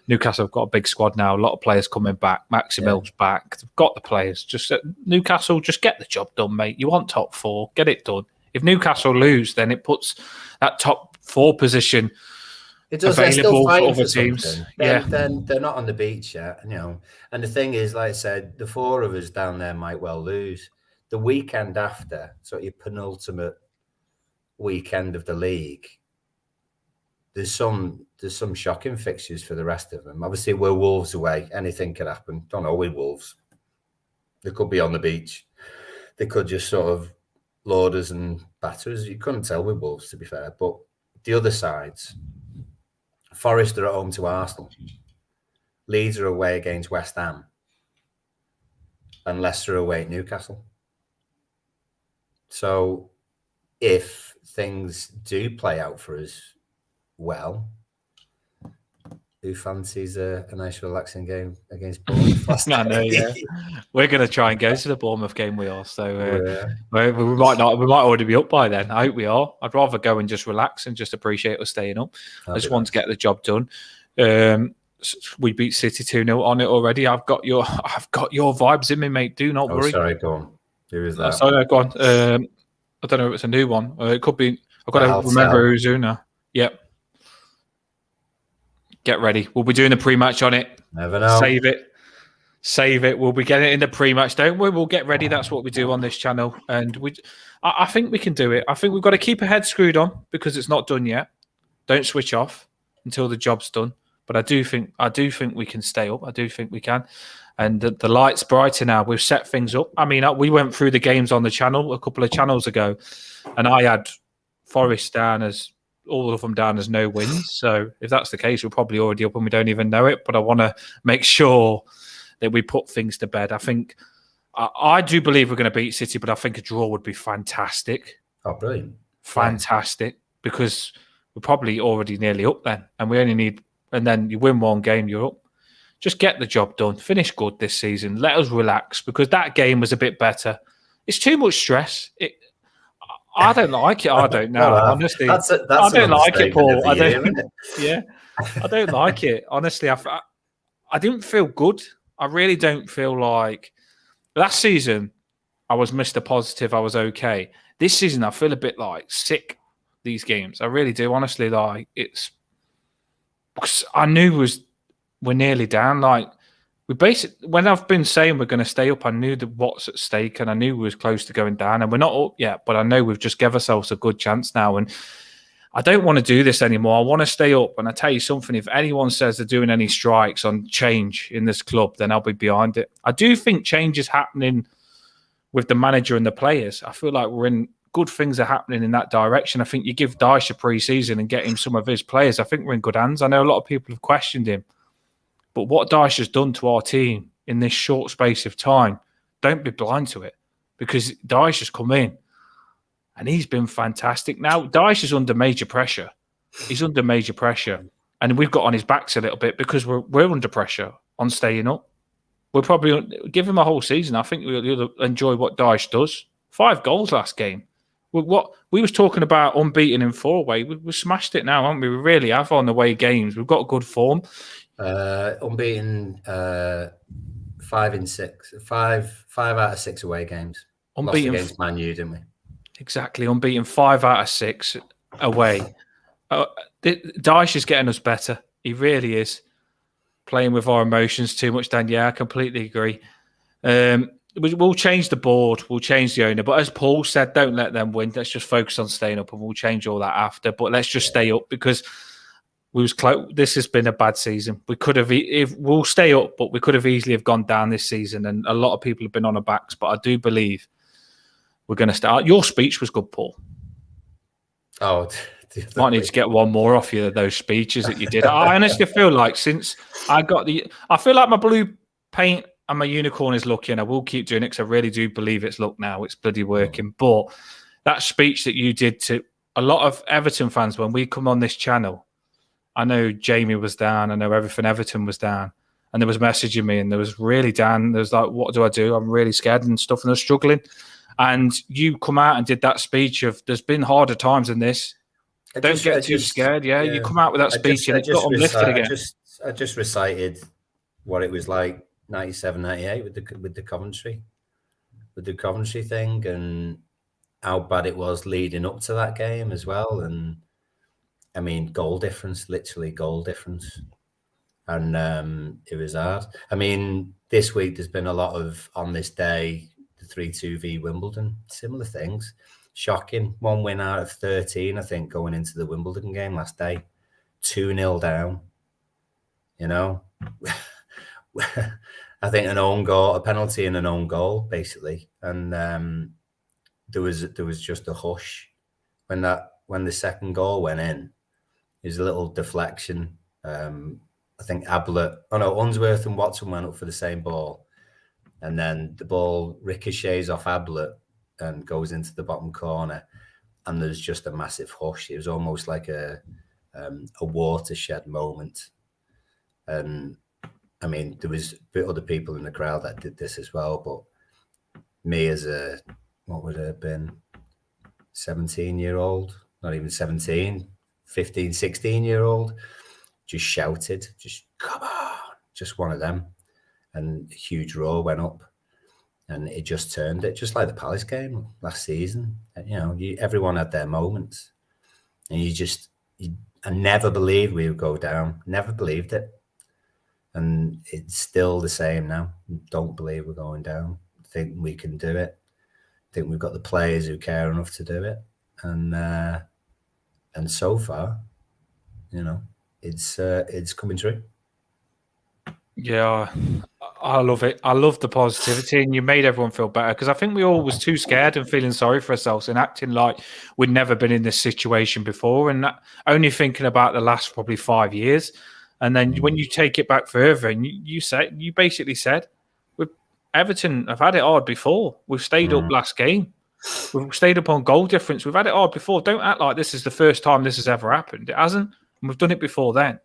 Newcastle have got a big squad now. A lot of players coming back. Maximil's back. They've got the players. Just Newcastle, just get the job done, mate. You want top 4, get it done. If Newcastle lose, then it puts that top 4 position available for other teams. Then they're not on the beach yet, And the thing is, like I said, the 4 of us down there might well lose. The weekend after, so your penultimate weekend of the league, there's some shocking fixtures for the rest of them. Obviously, we're Wolves away. Anything could happen. Don't know with Wolves. They could be on the beach. They could just sort of lord us and batter us. You couldn't tell with Wolves, to be fair. But the other sides, Forest are at home to Arsenal. Leeds are away against West Ham. And Leicester are away at Newcastle. So if things do play out for us well, who fancies a nice relaxing game against Bournemouth? I know, yeah. We're going to try and go to the Bournemouth game, we are. So we might not. We might already be up by then. I hope we are. I'd rather go and just relax and just appreciate us staying up. I just want to get the job done. We beat City 2-0 on it already. I've got your vibes in me, mate. Do not worry. Sorry, go on. Who is that? Sorry, go on. I don't know if it's a new one. It could be. I've got to remember who's Una. Yep. Get ready. We'll be doing a pre-match on it. Never know. Save it. We'll be getting it in the pre-match, don't we? We'll get ready. That's what we do on this channel. And I think we can do it. I think we've got to keep our head screwed on because it's not done yet. Don't switch off until the job's done. But I do think we can stay up. I do think we can. And the light's brighter now. We've set things up. I mean, we went through the games on the channel a couple of channels ago, and I had Forest down as all of them down as no wins. So if that's the case, we're probably already up and we don't even know it. But I want to make sure that we put things to bed. I think I do believe we're going to beat City, but I think a draw would be fantastic. Oh, brilliant! Fantastic, because we're probably already nearly up then, and we only need. And then you win one game, you're up. Just get the job done. Finish good this season. Let us relax because that game was a bit better. It's too much stress. I don't like it. I don't know. Honestly, I don't like it, Paul. I don't like it. Honestly, I didn't feel good. I really don't feel like last season I was Mr. Positive. I was okay. This season I feel a bit like sick. These games, I really do. Honestly, like it's because I knew we're nearly down. Like when I've been saying we're going to stay up, I knew that what's at stake, and I knew we was close to going down. And we're not up yet, but I know we've just given ourselves a good chance now. And I don't want to do this anymore. I want to stay up. And I tell you something: if anyone says they're doing any strikes on change in this club, then I'll be behind it. I do think change is happening with the manager and the players. I feel like good things are happening in that direction. I think you give Dyche a pre-season and get him some of his players. I think we're in good hands. I know a lot of people have questioned him. But what Dyche has done to our team in this short space of time, don't be blind to it, because Dyche has come in and he's been fantastic. Now, Dyche is under major pressure. He's under major pressure. And we've got on his backs a little bit because we're under pressure on staying up. We'll probably give him a whole season. I think we'll enjoy what Dyche does. 5 goals last game. What we was talking about unbeaten in 4-away. We smashed it now, haven't we? We really have on the away games. We've got good form. Unbeaten 5 in 6. 5 out of 6 away games. Unbeaten lost against Man U, didn't we? Exactly. Unbeaten 5 out of 6 away. Dyche is getting us better. He really is. Playing with our emotions too much, Dan. Yeah, I completely agree. We'll change the board. We'll change the owner. But as Paul said, don't let them win. Let's just focus on staying up, and we'll change all that after. But let's just stay up because we was close. This has been a bad season. We could have, if we'll stay up, but we could have easily have gone down this season. And a lot of people have been on our backs. But I do believe we're going to start. Your speech was good, Paul. Oh, might need to get one more off you, those speeches that you did. I honestly feel like since I feel like my blue paint and my unicorn is looking. I will keep doing it because I really do believe it's look now. It's bloody working. But that speech that you did to a lot of Everton fans when we come on this channel, I know Jamie was down. I know everything Everton was down. And there was messaging me and there was really down. There was like, what do I do? I'm really scared and stuff and I was struggling. And you come out and did that speech of there's been harder times than this. Don't get too scared. Yeah, you come out with that speech and it got uplifted again. I just recited what it was like 97, 98 with the Coventry thing, and how bad it was leading up to that game as well. And I mean, goal difference, literally goal difference. And it was hard. I mean, this week there's been a lot of, on this day, the 3-2 v Wimbledon, similar things. Shocking. 1 win out of 13, I think, going into the Wimbledon game last day. 2-0 down. You know, I think an own goal, a penalty and an own goal, basically. And there was just a hush when the second goal went in. There's a little deflection. I think Unsworth and Watson went up for the same ball, and then the ball ricochets off Ablett and goes into the bottom corner, and there's just a massive hush. It was almost like a watershed moment. And I mean, there was other people in the crowd that did this as well, but me as what would it have been, 17-year-old, not even 17, 15, 16-year-old, just shouted, just come on, just one of them. And a huge roar went up, and it just turned it, just like the Palace game last season. You know, everyone had their moments, and I never believed we would go down, never believed it. And it's still the same now. Don't believe we're going down. Think we can do it. Think we've got the players who care enough to do it. And so far, you know, it's coming true. Yeah, I love it. I love the positivity, and you made everyone feel better, because I think we all was too scared and feeling sorry for ourselves and acting like we'd never been in this situation before, and only thinking about the last probably 5 years. And then when you take it back further, and you basically said, with Everton have had it hard before. We've stayed up last game. We've stayed up on goal difference. We've had it hard before. Don't act like this is the first time this has ever happened. It hasn't. And we've done it before then.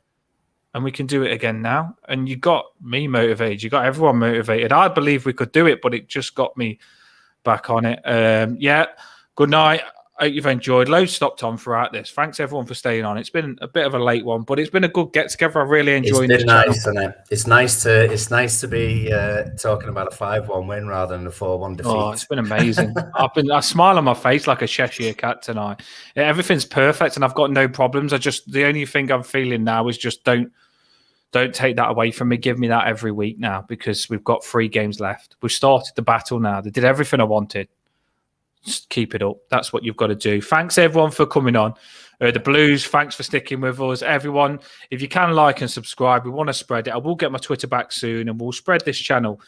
And we can do it again now. And you got me motivated. You got everyone motivated. I believe we could do it, but it just got me back on it. Yeah, good night. I hope you've enjoyed. Loads stopped on throughout this. Thanks everyone for staying on. It's been a bit of a late one, but it's been a good get together. I really enjoyed it. It's been nice, isn't it? It's nice to be talking about a 5-1 win rather than a 4-1 defeat. Oh, it's been amazing. I smile on my face like a Cheshire cat tonight. Yeah, everything's perfect, and I've got no problems. The only thing I'm feeling now is just don't take that away from me. Give me that every week now, because we've got 3 games left. We've started the battle now. They did everything I wanted. Just keep it up. That's what you've got to do. Thanks everyone for coming on. The Blues, thanks for sticking with us. Everyone, if you can like and subscribe, we want to spread it. I will get my Twitter back soon, and we'll spread this channel.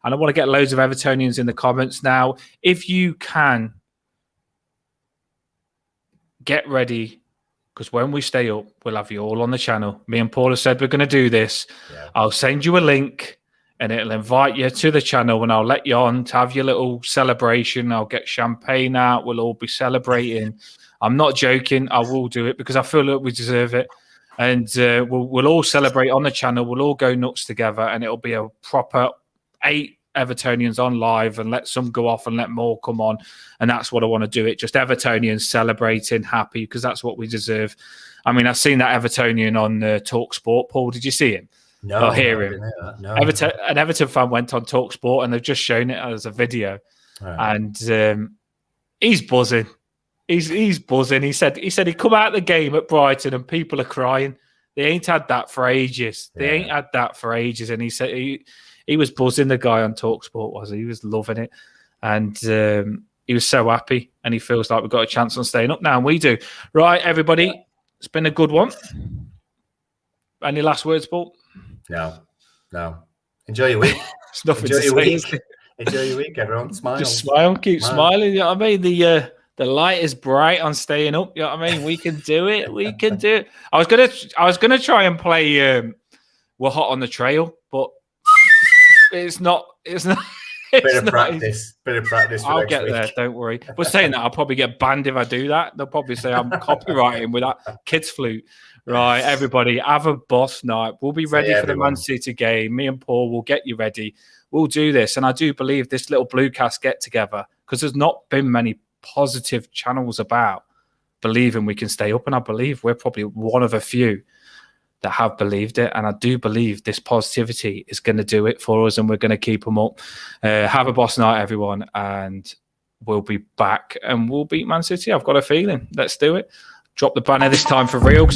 And I want to get loads of Evertonians in the comments now. If you can, get ready, because when we stay up, we'll have you all on the channel. Me and Paula said we're going to do this. Yeah. I'll send you a link, and it'll invite you to the channel, and I'll let you on to have your little celebration. I'll get champagne out. We'll all be celebrating. I'm not joking. I will do it, because I feel like we deserve it. And we'll all celebrate on the channel. We'll all go nuts together, and it'll be a proper 8 Evertonians on live, and let some go off and let more come on. And that's what I want to do it. Just Evertonians celebrating, happy, because that's what we deserve. I mean, I've seen that Evertonian on Talk Sport. Paul, did you see him? No, or hear him? No. An Everton fan went on Talk Sport, and they've just shown it as a video. Right. And he's buzzing. He's buzzing. He said he'd come out of the game at Brighton and people are crying. They ain't had that for ages. They ain't had that for ages. And he said he was buzzing, the guy on TalkSport was. He was loving it. And he was so happy. And he feels like we've got a chance on staying up now. And we do. Right, everybody. It's been a good one. Any last words, Paul? No. Enjoy your week. It's nothing to say. Enjoy your week, everyone. Smile. Just smile. Keep smiling. You know what I mean? The light is bright on staying up. You know what I mean? We can do it. We can do it. I was gonna try and play We're Hot on the Trail, but it's not. Bit of practice. I'll get there. Don't worry. But saying that, I'll probably get banned if I do that. They'll probably say I'm copywriting with that kids flute. Right, everybody, have a boss night. We'll be ready for the Man City game. Me and Paul will get you ready. We'll do this, and I do believe this little Bluecast get together, because there's not been many positive channels about believing we can stay up, and I believe we're probably one of a few that have believed it. And I do believe this positivity is going to do it for us, and we're going to keep them up. Have a boss night, everyone. And we'll be back and we'll beat Man City. I've got a feeling. Let's do it. Drop the banner this time for real.